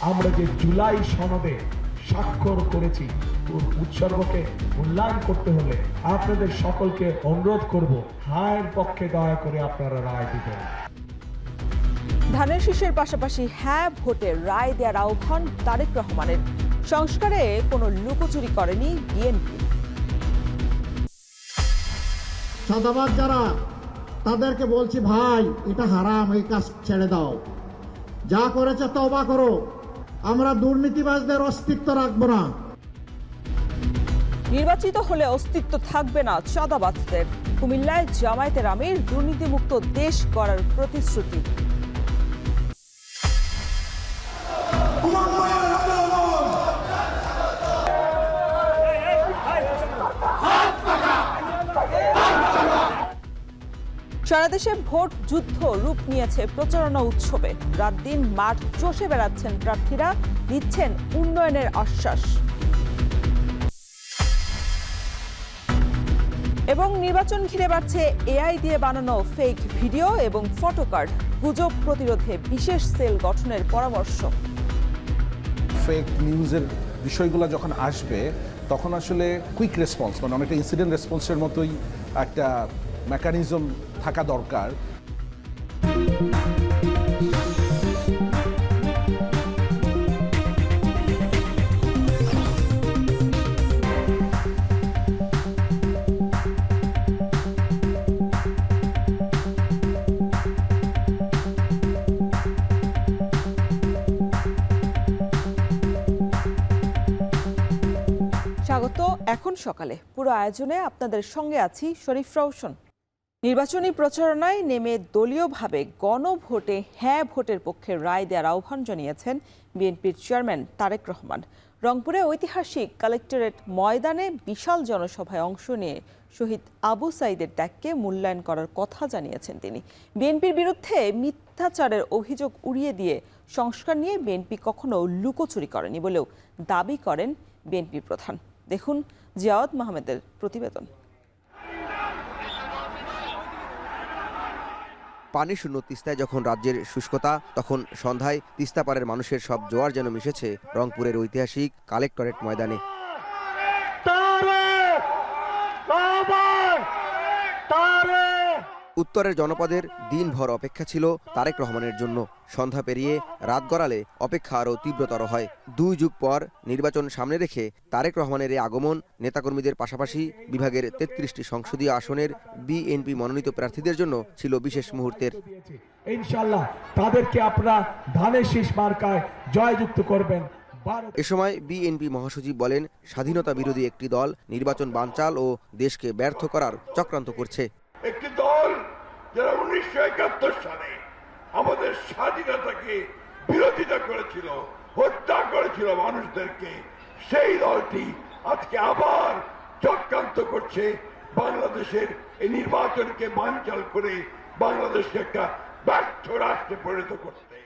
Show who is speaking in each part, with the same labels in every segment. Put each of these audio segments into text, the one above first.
Speaker 1: আমরা যে জুলাই সনদে স্বাক্ষর করেছি উৎসর্গকে মূল্যায়ন করতে হলে আপনাদের সকলকে অনুরোধ করব, হায়ের পক্ষে দয়া করে আপনারা রায় দিবেন।
Speaker 2: ধানের শীষের পাশাপাশি হ্যাঁ ভোটে রায় দেওয়ার আহ্বান তারেক রহমানের। সংস্কারে কোনো লুকোচুরি করেনি বিএনপি।
Speaker 3: চাঁদাবাজ যারা, তাদেরকে বলছি ভাই এটা হারাম, এই কাজ ছেড়ে দাও, যা করেছে তওবা করো। আমরা দুর্নীতিবাজদের অস্তিত্ব রাখবো না।
Speaker 2: নির্বাচিত হলে অস্তিত্ব থাকবে না চাঁদাবাজদের। কুমিল্লায় জামায়াতের আমির দুর্নীতিমুক্ত দেশ গড়ার প্রতিশ্রুতি। সারা দেশে ভোট যুদ্ধ রূপ নিয়েছে প্রচারণা উৎসবে। রাত দিন মাঠ চষে বেড়াচ্ছেন প্রার্থীরা, দিচ্ছেন উন্নয়নের আশ্বাস। এবং নির্বাচন ঘিরে বাড়ছে এআই দিয়ে বানানো ফেক ভিডিও এবং ফটোকার্ড। গুজব প্রতিরোধে বিশেষ সেল গঠনের পরামর্শ।
Speaker 4: ফেক নিউজের বিষয়গুলো যখন আসবে তখন আসলে কুইক রেসপন্স, মানে অনেকটা ইনসিডেন্ট রেসপন্সের মতোই একটা মেকানিজম থাকা দরকার।
Speaker 2: স্বাগত এখন সকালে। পুরো আয়োজনে আপনাদের সঙ্গে আছি শরীফ রওশন। নির্বাচনী প্রচারণায় নেমে দলীয়ভাবে গণভোটে হ্যাঁ ভোটের পক্ষে রায় দেওয়ার আহ্বান জানিয়েছেন বিএনপির চেয়ারম্যান তারেক রহমান। রংপুরে ঐতিহাসিক কালেক্টরেট ময়দানে বিশাল জনসভায় অংশ নিয়ে শহীদ আবু সাইদের ত্যাগকে মূল্যায়ন করার কথা জানিয়েছেন তিনি। বিএনপির বিরুদ্ধে মিথ্যাচারের অভিযোগ উড়িয়ে দিয়ে সংস্কার নিয়ে বিএনপি কখনো লুকোচুরি করেনি বলেও দাবি করেন বিএনপি প্রধান। দেখুন জিয়াউদ মাহমুদের প্রতিবেদন।
Speaker 5: পানি শূন্য তিস্তায় যখন রাজ্যের শুষ্কতা, তখন সন্ধ্যায় তিস্তা পাড়ের মানুষের সব জোয়ার যেন মিশেছে রংপুরের ঐতিহাসিক কালেক্টরেট ময়দানে। উত্তরের জনপদের দিনভর অপেক্ষা ছিল তারেক রহমানের জন্য। সন্ধ্যা পেরিয়ে রাত গড়ালে অপেক্ষা আরও তীব্রতর হয়। 2 যুগ পর নির্বাচন সামনে রেখে তারেক রহমানের এই আগমন নেতাকর্মীদের পাশাপাশি বিভাগের 33টি সংসদীয় আসনের বিএনপি মনোনীত প্রার্থীদের জন্য ছিল বিশেষ মুহূর্তের।
Speaker 1: ইনশাআল্লাহ তাদেরকে আপনারা ধানের শীষ মার্কায় জয়যুক্ত করবেন।
Speaker 5: এ সময় বিএনপি মহাসচিব বলেন, স্বাধীনতা বিরোধী একটি দল নির্বাচন বানচাল ও দেশকে ব্যর্থ করার চক্রান্ত করছে।
Speaker 6: একটি দল যারা 1971 সালে আমাদের স্বাধীনতাকে বিরোধিতা করেছিল, হত্যা করেছিল মানুষদেরকে, সেই দলটি আজকে আবার চক্রান্ত করছে বাংলাদেশের এই নির্বাচনকে বানচাল করে বাংলাদেশকে একটা ব্যর্থ রাষ্ট্রে পরিণত করতে।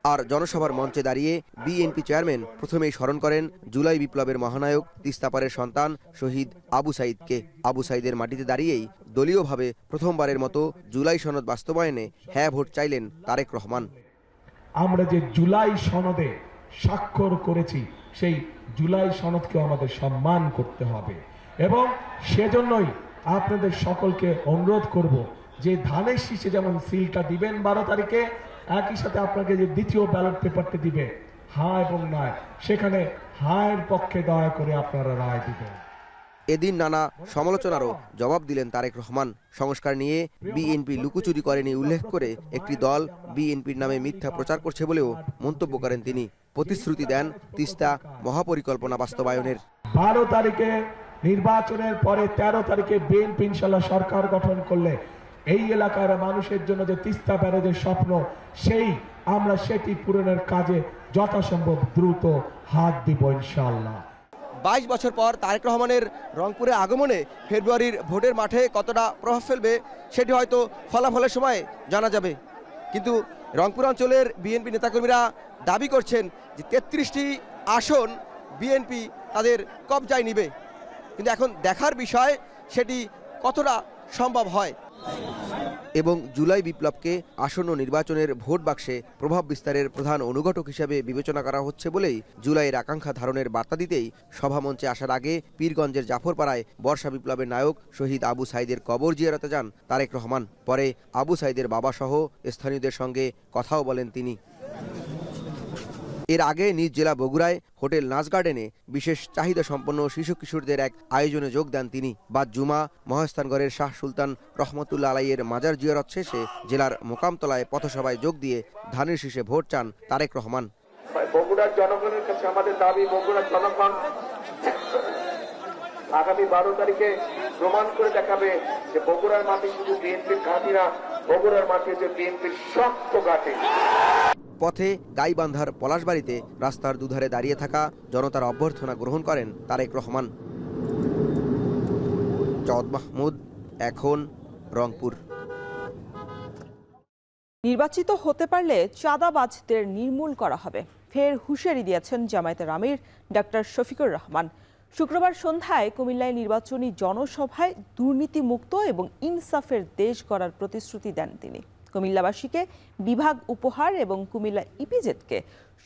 Speaker 5: আর জনসভার মঞ্চে দাঁড়িয়ে বিএনপি চেয়ারম্যান প্রথমেই স্মরণ করেন জুলাই বিপ্লবের মহানায়ক তিস্তাপাড়ের সন্তান শহীদ আবু সাইদকে। আবু সাইদের মাটিতে দাঁড়িয়েই দলীয়ভাবে প্রথমবারের মতো জুলাই সনদ বাস্তবায়নে হ্যাঁ ভোট চাইলেন তারেক রহমান।
Speaker 1: আমরা যে জুলাই সনদে স্বাক্ষর করেছি সেই জুলাই সনদকে আমাদের সম্মান করতে হবে এবং সেজন্যই আপনাদের সকলকে অনুরোধ করব যে ধানের শীষে যেমন সিলটা দিবেন 12 তারিখে, একই সাথে আপনাকে যে দ্বিতীয় ব্যালট পেপারটি দিবে হ্যাঁ এবং না, সেখানে হায়ের পক্ষে দয়া করে আপনারা রায় দিবেন।
Speaker 5: এদিন নানা সমালোচনারও জবাব দিলেন তারেক রহমান। সংস্কার নিয়ে বিএনপি লুকোচুরি করেনি উল্লেখ করে একটি দল বিএনপির নামে মিথ্যা প্রচার করছে বলেও মন্তব্য করেন তিনি। প্রতিশ্রুতি দেন তিস্তা মহাপরিকল্পনা বাস্তবায়নের।
Speaker 1: 12 তারিখে নির্বাচনের পরে 13 তারিখে বিএনপি ইনশাআল্লাহ সরকার গঠন করলে এই এলাকার মানুষের জন্য যে তিস্তা ব্যারেজের স্বপ্ন, আমরা সেটি পূরণের কাজে যথাসম্ভব দ্রুত হাত দিব ইনশাআল্লাহ।
Speaker 5: 22 বছর পর তারেক রহমানের রংপুরে আগমনে ফেব্রুয়ারির ভোটের মাঠে কতটা প্রভাব ফেলবে সেটি হয়তো ফলাফলের সময় জানা যাবে। কিন্তু রংপুর অঞ্চলের বিএনপি নেতাকর্মীরা দাবি করছেন যে 33টি আসন বিএনপি তাদের কবজায় নিবে। কিন্তু এখন দেখার বিষয় সেটি কতটা সম্ভব হয়। এবং জুলাই বিপ্লবকে আসন্ন নির্বাচনের ভোট বাক্সে প্রভাব বিস্তারের প্রধান অনুঘটক হিসেবে বিবেচনা করা হচ্ছে বলেই জুলাইয়ের আকাঙ্ক্ষা ধারণের বার্তা দিতেই সভামঞ্চে আসার আগে পীরগঞ্জের জাফরপাড়ায় বর্ষা বিপ্লবের নায়ক শহীদ আবু সাইদের কবর জিয়ারতে যান তারেক রহমান। পরে আবু সাইদের বাবাসহ স্থানীয়দের সঙ্গে কথাও বলেন তিনি। এর আগে নিজ জেলা বগুড়ায় হোটেল নাচ গার্ডেনে বিশেষ চাহিদা সম্পন্ন শিশু কিশোরদের এক আয়োজনে যোগ দেন তিনি। বাদ জুমা মহাস্থানগড়ের শাহ সুলতান রহমতুল্লাহ আলাইয়ের মাজার জিয়ারত শেষে জেলার মোকামতলায় পথসভায় যোগ দিয়ে ধানের শীষে ভোট চান তারেক রহমান।
Speaker 7: বগুড়ার জনগণের কাছে আমাদের দাবি, বগুড়ার জনগণ আগামী 12 তারিখে প্রমাণ করে দেখাবে যে বগুড়ার মাটি শুধু বিএনপির ঘাঁটি না, বগুড়ার মাটি হচ্ছে বিএনপির শক্ত ঘাঁটি।
Speaker 5: পথে গাইবান্ধার পলাশবাড়িতে রাস্তার দুধারে দাঁড়িয়ে থাকা জনতার অভ্যর্থনা গ্রহণ করেন তারেক রহমান। জাওদ মাহমুদ, এখন, রংপুর।
Speaker 2: নির্বাচিত হতে পারলে চাঁদাবাজদের নির্মূল করা হবে, ফের হুঁশিয়ারি দিয়েছেন জামায়াতের আমির ডাক্তার শফিকুর রহমান। শুক্রবার সন্ধ্যায় কুমিল্লায় নির্বাচনী জনসভায় দুর্নীতিমুক্ত এবং ইনসাফের দেশ গড়ার প্রতিশ্রুতি দেন তিনি। কুমিল্লাবাসীকে বিভাগ উপহার এবং কুমিল্লা ইপিজেডকে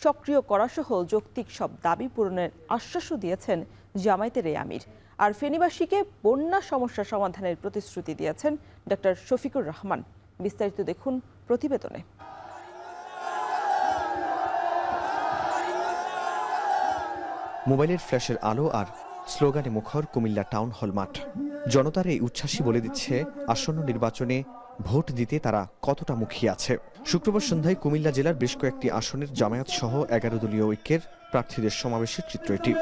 Speaker 2: সক্রিয় করাসহ যৌক্তিক সব দাবি পূরণের আশ্বাসও দিয়েছেন জামায়াতের এই আমির। আর ফেনীবাসীকে বন্যা সমস্যা সমাধানের প্রতিশ্রুতি দিয়েছেন ডাক্তার শফিকুর রহমান। বিস্তারিত দেখুন প্রতিবেদনে।
Speaker 8: মোবাইলের ফ্ল্যাশের আলো আর স্লোগানে মুখর কুমিল্লা টাউন হল মাঠ। জনতার এই উচ্ছ্বাসই বলে দিচ্ছে আসন্ন নির্বাচনে ভোট দিতে তারা কতটা মুখিয়ে আছে। শুক্রবার সন্ধ্যায় কুমিল্লা জেলার বেশ কয়েকটি আসনের জামায়াত সহ 11 দলীয় ঐক্যের প্রার্থীদের সমাবেশের চিত্র এটি।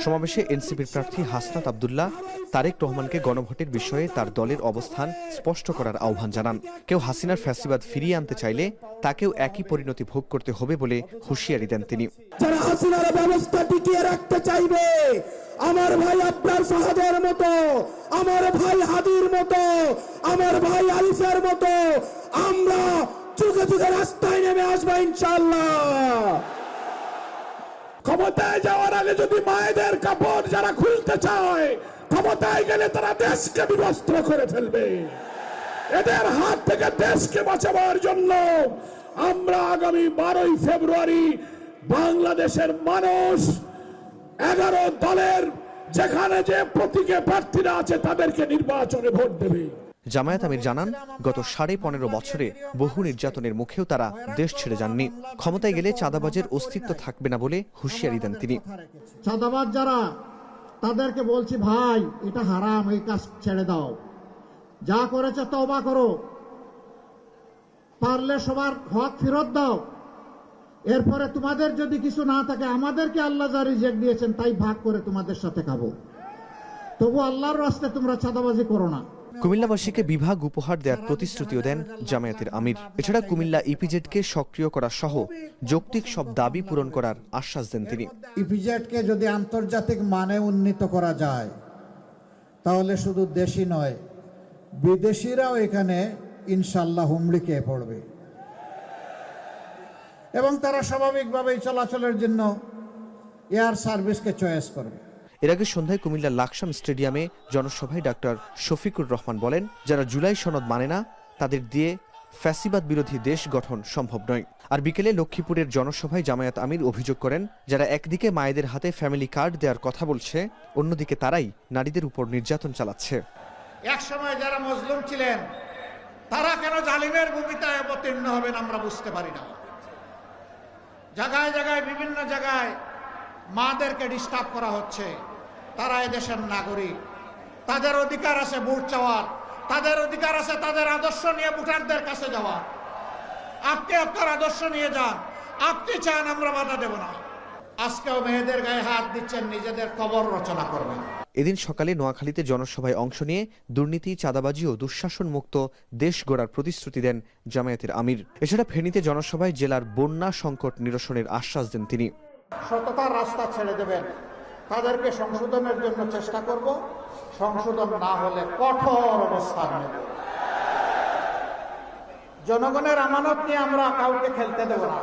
Speaker 8: সমাবেশে এনসিপির প্রার্থী হাসনাত আব্দুল্লাহ তারেক রহমানকে গণভোটের বিষয়ে তার দলের অবস্থান স্পষ্ট করার আহ্বান জানান। কেউ হাসিনার ফ্যাসিবাদ ফিরিয়ে আনতে চাইলে তাকেও একই পরিণতি ভোগ করতে হবে বলে হুঁশিয়ারি দেন তিনি।
Speaker 9: যারা হাসিনার ব্যবস্থা টিকিয়ে রাখতে চাইবে, আমার ভাই আব্রার সাহাদের মতো, আমার ভাই হাদির মতো, আমার ভাই আলিফের মতো আমরা যুগে যুগে রাস্তায় নেমে আসবো ইনশাআল্লাহ। ক্ষমতায় যাওয়ার আগে যদি মায়েদের কাপড় যারা খুলতে চায়, ক্ষমতায় গেলে তারা দেশকে বিবস্ত্র করে ফেলবে। এদের হাত থেকে দেশকে বাঁচাবার জন্য আমরা আগামী 12 ফেব্রুয়ারি বাংলাদেশের মানুষ 11 দলের যেখানে যে প্রতীকে প্রার্থীরা আছে তাদেরকে নির্বাচনে ভোট দেবে।
Speaker 8: জামায়াত আমির জানান, গত 15.5 বছরে বহু নির্যাতনের মুখেও তারা দেশ ছেড়ে যাননি। ক্ষমতায় গেলে চাঁদাবাজের অস্তিত্ব থাকবে না বলে হুঁশিয়ারি দেন তিনি।
Speaker 3: চাঁদাবাজ যারা, তাদেরকে বলছি ভাই এটা হারাম, এই কাজ ছেড়ে দাও, যা করেছে তওবা করো, পারলে সবার হক ফেরত দাও। এরপরে তোমাদের যদি কিছু না থাকে, আমাদেরকে আল্লাহ যা রিজিক দিয়েছেন তাই ভাগ করে তোমাদের সাথে খাবো, তবু আল্লাহর রাস্তায় তোমরা চাঁদাবাজি করো না।
Speaker 8: কুমিল্লাবাসীকে বিভাগ উপহার দেওয়ার প্রতিশ্রুতিও দেন জামায়াতের আমির। এছাড়া কুমিল্লা ইপিজেডকে সক্রিয় করা সহ যৌক্তিক সব দাবি পূরণ করার আশ্বাস দেন তিনি।
Speaker 3: ইপিজেডকে যদি আন্তর্জাতিক মানে উন্নীত করা যায়, তাহলে শুধু দেশি নয়, বিদেশিরাও এখানে ইনশাল্লাহ হুমড়ি খেয়ে পড়বে এবং তারা স্বাভাবিকভাবেই চলাচলের জন্য এয়ার সার্ভিসকে চয়েস করবে।
Speaker 8: এর আগে সন্ধ্যায় কুমিল্লার লাকসাম স্টেডিয়ামে জনসভায় ডাক্তার শফিকুর রহমান বলেন, যারা জুলাই সনদ মানে না তাদের দিয়ে ফ্যাসিবাদ বিরোধী দেশ গঠন সম্ভব নয়। আর বিকেলে লক্ষ্মীপুরের জনসভায় জামায়াত আমির অভিযোগ করেন, যারা একদিকে মায়েদের হাতে ফ্যামিলি কার্ড দেওয়ার কথা বলছে, অন্যদিকে তারাই নারীদের উপর নির্যাতন চালাচ্ছে।
Speaker 3: এক সময় যারা মজলুম ছিলেন তারা কেন জালিমের ভূমিকায় অবতীর্ণ হবেন আমরা বুঝতে পারি না। জায়গায় জায়গায় বিভিন্ন জায়গায় মাদেরকে ডিস্টার্ব করা হচ্ছে। তারা এদেশের নাগরিক, তাদের অধিকার আছে ভোট চাওয়ার, তাদের অধিকার আছে তাদের আদর্শ নিয়ে ভোটারদের কাছে যাওয়ার। আপনি আপনার আদর্শ নিয়ে যান, আপনি চান, আমরা বাধা দেব না। আজকেও মেয়েদের গায়ে হাত দিচ্ছেন, নিজেদের কবর রচনা করবেন।
Speaker 8: এদিন সকালে নোয়াখালীতে জনসভায় অংশ নিয়ে দুর্নীতি, চাঁদাবাজি ও দুঃশাসন মুক্ত দেশ গড়ার প্রতিশ্রুতি দেন জামায়াতের আমির। এছাড়া ফেনীতে জনসভায় জেলার বন্যা সংকট নিরসনের আশ্বাস দেন তিনি।
Speaker 3: সততার রাস্তা ছেড়ে দেবেন, তাদেরকে সংশোধনের জন্য চেষ্টা করব, সংশোধন না হলে কঠোর অবস্থান নেব। জনগণের আমানত নিয়ে আমরা কাউকে খেলতে দেব না।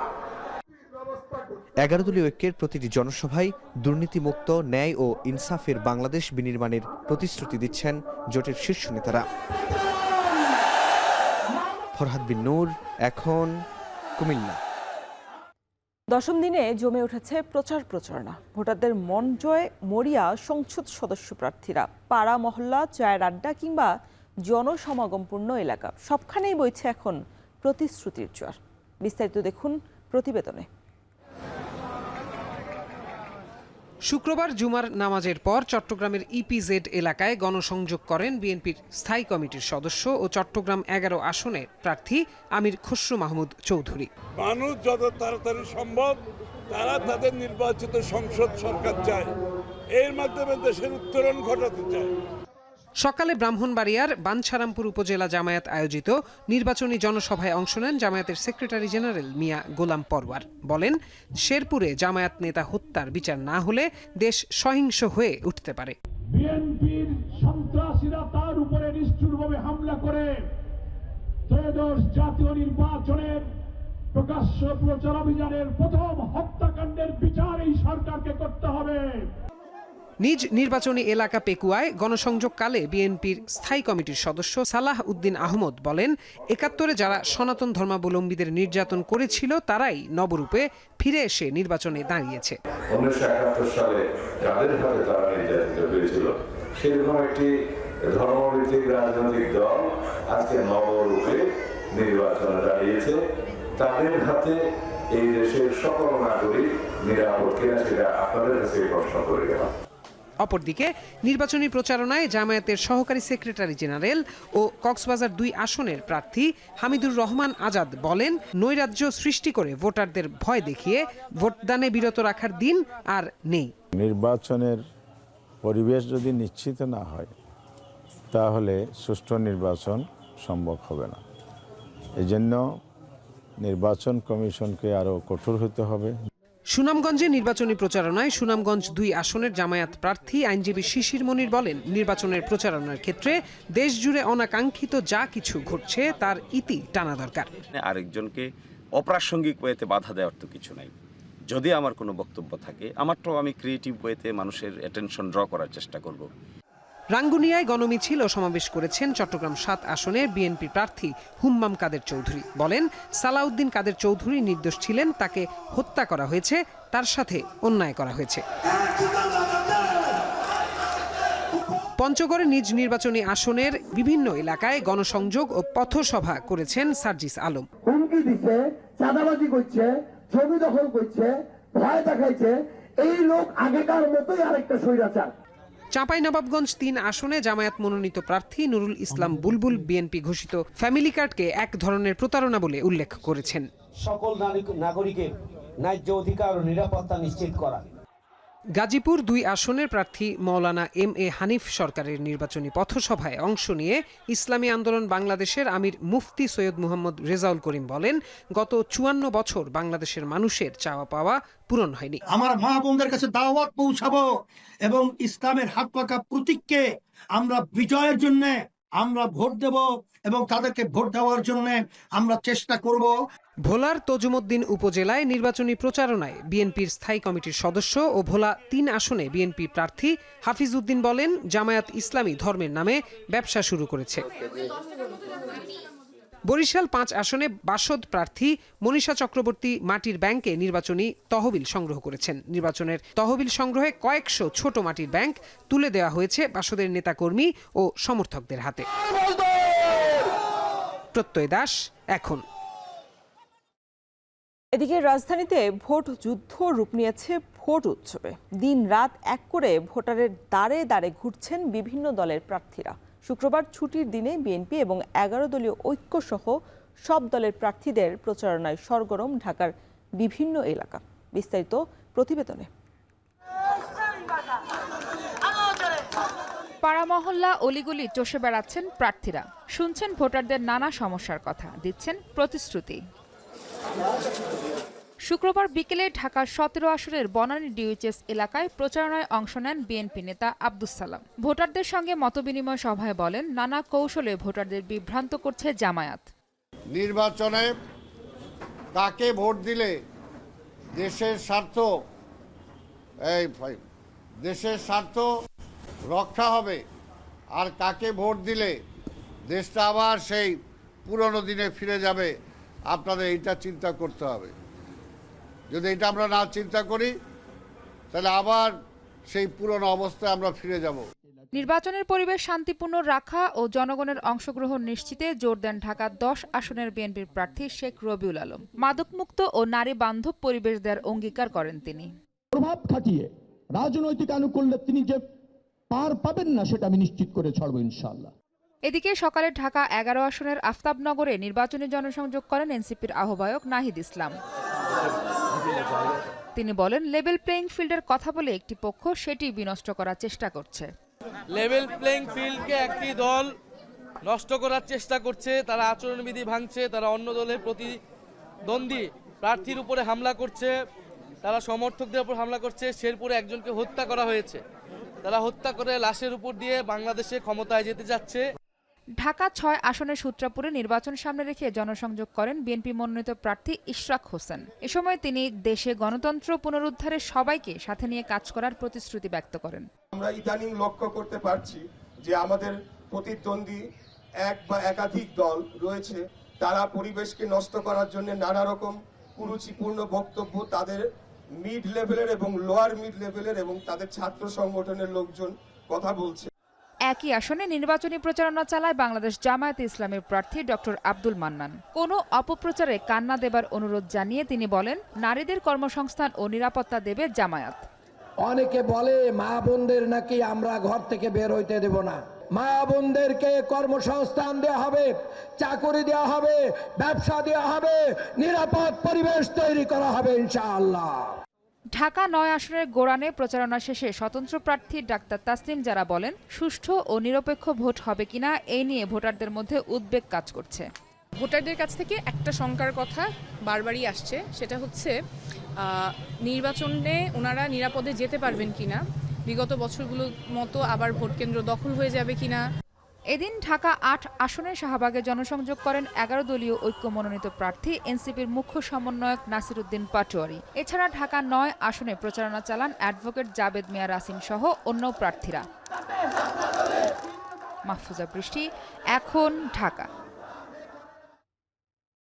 Speaker 8: 11 দলীয় ঐক্যের প্রতিটি জনসভায় দুর্নীতিমুক্ত, ন্যায় ও ইনসাফের বাংলাদেশ বিনির্মাণের প্রতিশ্রুতি দিচ্ছেন জোটের শীর্ষ নেতারা। ফরহাদ বিন নূর, এখন, কুমিল্লা।
Speaker 2: দশম দিনে জমে উঠেছে প্রচারণা। ভোটারদের মন জয় মরিয়া সংসদ সদস্য প্রার্থীরা। পাড়া মহল্লা, চায়ের আড্ডা কিংবা জনসমাগমপূর্ণ এলাকা, সবখানেই বইছে এখন প্রতিশ্রুতির জোয়ার। বিস্তারিত দেখুন প্রতিবেদনে।
Speaker 10: শুক্রবার জুমার নামাজের পর চট্টগ্রামের ইপিজেড এলাকায় গণসংযোগ করেন বিএনপির স্থায়ী কমিটির সদস্য ও চট্টগ্রাম 11 আসনের প্রার্থী আমির খসরু মাহমুদ চৌধুরী।
Speaker 11: মানুষ যত তাড়াতাড়ি সম্ভব তারা তাদের নির্বাচিত সংসদ সরকার চায়, এর মাধ্যমে দেশের উত্তরণ ঘটাতে চায়।
Speaker 10: সকালে ব্রাহ্মণবাড়িয়ার বাঞ্ছারামপুর উপজেলা জামায়াত আয়োজিত নির্বাচনী জনসভায় অংশ নেন জামায়াতের সেক্রেটারি জেনারেল মিয়া গোলাম পরওয়ার। বলেন, শেরপুরে জামায়াত নেতা হত্যার বিচার না হলে দেশ সহিংস হয়ে উঠতে পারে।
Speaker 9: বিএনপির সন্ত্রাসীরা তার উপরে নিষ্ঠুরভাবে হামলা করে ত্রয়োদশ জাতীয় নির্বাচনের প্রকাশ্য প্রচারাভিযানের প্রথম হত্যাকাণ্ডের বিচার এই সরকারকে করতে হবে।
Speaker 10: নিজ নির্বাচনী এলাকা পেকুয়ায় গণসংযোগকালে বিএনপির স্থায়ী কমিটির সদস্য সালাহ উদ্দিন আহমদ বলেন, ৭১-এ যারা সনাতন ধর্মাবলম্বীদের নির্যাতন করেছিল তারাই নবরূপে ফিরে এসে নির্বাচনে দাঁড়িয়েছে।
Speaker 6: 1971 সালে যাদের হাতে তারা নির্যাতিত হয়েছিল সেরকম একটি ধর্মভিত্তিক রাজনৈতিক দল আজকে নবরূপে নির্বাচনে দাঁড়িয়েছে। তাদের হাতে এই দেশের সকল নাগরিক নিরাপদ কিনা সেটা আপনাদের কাছে প্রশ্ন করে গেলাম।
Speaker 10: অপরদিকে নির্বাচনী প্রচারণায় জামায়াতের সহকারী সেক্রেটারি জেনারেল ও কক্সবাজার 2 আসনের প্রার্থী হামিদুর রহমান আজাদ বলেন, নৈরাজ্য সৃষ্টি করে ভোটারদের ভয় দেখিয়ে ভোটদানে বিরত রাখার দিন আর নেই।
Speaker 11: নির্বাচনের পরিবেশ যদি নিশ্চিত না হয় তাহলে সুষ্ঠু নির্বাচন সম্ভব হবে না। এজন্য নির্বাচন কমিশনকে আরো কঠোর হতে হবে।
Speaker 10: সুনামগঞ্জে নির্বাচনী প্রচারণায় সুনামগঞ্জ 2 আসনের জামায়াত প্রার্থী আইনজীবী শিশির মনির বলেন, নির্বাচনের প্রচারণার ক্ষেত্রে দেশ জুড়ে অনাকাঙ্ক্ষিত যা কিছু ঘটছে তার ইতি টানা দরকার।
Speaker 12: আরেকজনকে অপ্রাসঙ্গিক ওয়েতে বাধা দেওয়ার তো কিছু নাই। যদি আমার কোনো বক্তব্য থাকে আমারটাও আমি ক্রিয়েটিভ ওয়েতে মানুষের অ্যাটেনশন ড্র করার চেষ্টা করব।
Speaker 10: রাঙ্গুনিয়ায় গণমিছিল ও সমাবেশ করেছেন চট্টগ্রাম 7 আসনের বিএনপি প্রার্থী হুম্মাম কাদের চৌধুরী। বলেন, সালাউদ্দিন কাদের চৌধুরী নির্দোষ ছিলেন, তাকে হত্যা করা হয়েছে, তার সাথে অন্যায় করা হয়েছে। পঞ্চগড়ে নিজ নির্বাচনী আসনের বিভিন্ন এলাকায় গণসংযোগ ও পথসভা করেছেন সার্জিস আলম।
Speaker 7: হুমকি দিচ্ছে, চাঁদাবাজি করছে, জমি দখল করছে, ভয় দেখাইছে, এই লোক আগেকার মতোই আরেকটা স্বৈরাচার।
Speaker 10: চাঁপাইনবাবগঞ্জ 3 আসনে জামায়াত মনোনীত প্রার্থী নুরুল ইসলাম বুলবুল বিএনপি ঘোষিত ফ্যামিলি কার্ডকে এক ধরনের প্রতারণা বলে উল্লেখ করেছেন।
Speaker 13: সকল নাগরিকের ন্যায্য অধিকার ও নিরাপত্তা নিশ্চিত করা।
Speaker 10: গাজীপুর 2 আসনের প্রার্থী মাওলানা MA হানিফ সরকারের নির্বাচনী পথসভায় অংশ নিয়ে ইসলামী আন্দোলন বাংলাদেশের আমির মুফতি সৈয়দ মুহাম্মদ রেজাউল করিম বলেন, গত 54 বছর বাংলাদেশের মানুষের চাওয়া পাওয়া পূরণ হয়নি।
Speaker 3: আমার মা বোনদের কাছে দাওয়াত পৌঁছাবো এবং ইসলামের হাত পাকা প্রতীককে আমরা বিজয়ের জন্য আমরা ভোট দেব এবং তাদেরকে ভোট দেওয়ার জন্য আমরা চেষ্টা করব।
Speaker 10: ভোলার তজুমউদ্দিন উপজেলায় নির্বাচনী প্রচারণায় বিএনপির স্থায়ী কমিটির সদস্য ও ভোলা 3 আসনে বিএনপি প্রার্থী হাফিজ উদ্দিন বলেন, জামায়াত ইসলামী ধর্মের নামে ব্যবসা শুরু করেছে। বরিশাল 5 আসনে বাসদ প্রার্থী মনীষা চক্রবর্তী মাটির ব্যাংকে নির্বাচনী তহবিল সংগ্রহ করেছেন। নির্বাচনের তহবিল সংগ্রহে কয়েকশো ছোট মাটির ব্যাংক তুলে দেওয়া হয়েছে বাসদের নেতাকর্মী ও সমর্থকদের হাতে। প্রত্যয় দাস, এখন।
Speaker 2: এদিকে রাজধানীতে ভোট যুদ্ধ রূপ নিয়েছে ভোট উৎসবে। দিন রাত এক করে ভোটারের দ্বারে দ্বারে ঘুরছেন বিভিন্ন দলের প্রার্থীরা। শুক্রবার ছুটির দিনে বিএনপি এবং 11 দলীয় ঐক্য সহ সব দলের প্রার্থীদের প্রচারণায় সরগরম ঢাকার বিভিন্ন এলাকা। বিস্তারিত প্রতিবেদনে।
Speaker 14: পাড়া মহল্লা অলিগলি চষে বেড়াচ্ছেন প্রার্থীরা, শুনছেন ভোটারদের নানা সমস্যার কথা, দিচ্ছেন প্রতিশ্রুতি। শুক্রবার বিকেলে ঢাকার 17 আসনের বনানী ডিউএইচএস এলাকায় প্রচারণায় অংশ নেন বিএনপি নেতা আব্দুস সালাম। ভোটারদের সঙ্গে মতবিনিময় সভায় বলেন, নানা কৌশলে ভোটারদের বিভ্রান্ত করছে জামায়াত।
Speaker 3: নির্বাচনে কাকে ভোট দিলে দেশের স্বার্থ রক্ষা হবে আর কাকে ভোট দিলে দেশটা আবার সেই পুরনো দিনে ফিরে যাবে, আপনাদের এটা চিন্তা করতে হবে। যদি এটা আমরা না চিন্তা করি তাহলে আবার সেই পুরনো অবস্থায় আমরা ফিরে যাব।
Speaker 14: নির্বাচনের পরিবেশ শান্তিপূর্ণ রাখা ও জনগণের অংশগ্রহণ নিশ্চিতে জোর দেন ঢাকা 10 আসনের বিএনপির প্রার্থী শেখ রবিউল আলম। মাদকমুক্ত ও নারী বান্ধব পরিবেশ দেওয়ার অঙ্গীকার করেন তিনি।
Speaker 9: প্রভাব খাটিয়ে রাজনৈতিক আনুকূল্যে তিনি যে পার পাবেন না সেটা আমি নিশ্চিত করে ছাড়বো ইনশাআল্লাহ।
Speaker 14: এদিকে সকালে ঢাকা 11 আসনের আফতাবনগরে নির্বাচনী জনসংযোগ করেন এনসিপির আহ্বায়ক নাহিদ ইসলাম। তিনি বলেন, লেভেল প্লেইং ফিল্ডের কথা বলে একটি পক্ষ সেটি বিনষ্ট করার চেষ্টা করছে।
Speaker 15: লেভেল প্লেইং ফিল্ডকে একটি দল নষ্ট করার চেষ্টা করছে, তারা আচরণবিধি ভাঙছে, তারা অন্য দলের প্রতিদ্বন্দ্বী প্রার্থীর উপরে হামলা করছে, তারা সমর্থকদের উপর হামলা করছে। শেরপুরে একজনকে হত্যা করা হয়েছে, তারা হত্যা করে লাশের উপর দিয়ে বাংলাদেশে ক্ষমতায় যেতে যাচ্ছে।
Speaker 14: ঢাকা 6 আসনের সূত্রাপুরে নির্বাচন সামনে রেখে জনসংযোগ করেন বিএনপি মনোনীত প্রার্থী ইশরাক হোসেন। এ সময় তিনি দেশে গণতন্ত্র পুনরুদ্ধারে সবাইকে সাথে নিয়ে কাজ করার প্রতিশ্রুতি ব্যক্ত করেন।
Speaker 9: আমরা ইদানিং লক্ষ্য করতে পারছি যে আমাদের প্রতিদ্বন্দ্বী এক বা একাধিক দল রয়েছে, তারা পরিবেশকে নষ্ট করার জন্য নানা রকম কুরুচিপূর্ণ বক্তব্য তাদের মিড লেভেলের এবং লোয়ার মিড লেভেলের এবং তাদের ছাত্র সংগঠনের লোকজন কথা বলছে।
Speaker 14: একই আসনে নির্বাচনী প্রচারণা চালায় বাংলাদেশ জামায়াতে ইসলামের প্রার্থী ডক্টর আব্দুল মান্নান। কোনো অপপ্রচারে কান না দেবার অনুরোধ জানিয়ে তিনি বলেন, নারীদের কর্মসংস্থান ও নিরাপত্তা দেবে জামায়াত।
Speaker 9: অনেকে বলে মা বোনদের নাকি আমরা ঘর থেকে বের হইতে দেব না। মা বোনদেরকে কর্মসংস্থান দেওয়া হবে, চাকরি দেওয়া হবে, ব্যবসা দেওয়া হবে, নিরাপদ পরিবেশ তৈরি করা হবে ইনশাআল্লাহ।
Speaker 14: ঢাকা 9 আসনের গোড়ানে প্রচারণা শেষে স্বতন্ত্র প্রার্থী ডাক্তার তাসনিম যারা বলেন, সুষ্ঠু ও নিরপেক্ষ ভোট হবে কিনা এই নিয়ে ভোটারদের মধ্যে উদ্বেগ কাজ করছে।
Speaker 16: ভোটারদের কাছ থেকে একটা শঙ্কার কথা বারবারই আসছে, সেটা হচ্ছে নির্বাচনে ওনারা নিরাপদে যেতে পারবেন কিনা, বিগত বছরগুলোর মতো আবার ভোট কেন্দ্র দখল হয়ে যাবে কিনা।
Speaker 14: এদিন ঢাকা 8 আসনে শাহবাগে জনসংযোগ করেন 11 দলীয় ঐক্য মনোনীত প্রার্থী এনসিপির মুখ্য সমন্বয়ক নাসির উদ্দিন পাটোয়ারি। এছাড়া ঢাকা 9 আসনে প্রচারণা চালান অ্যাডভোকেট জাবেদ মিয়া রাসিম সহ অন্য প্রার্থীরা। মাহফুজা বৃষ্টি, এখন ঢাকা।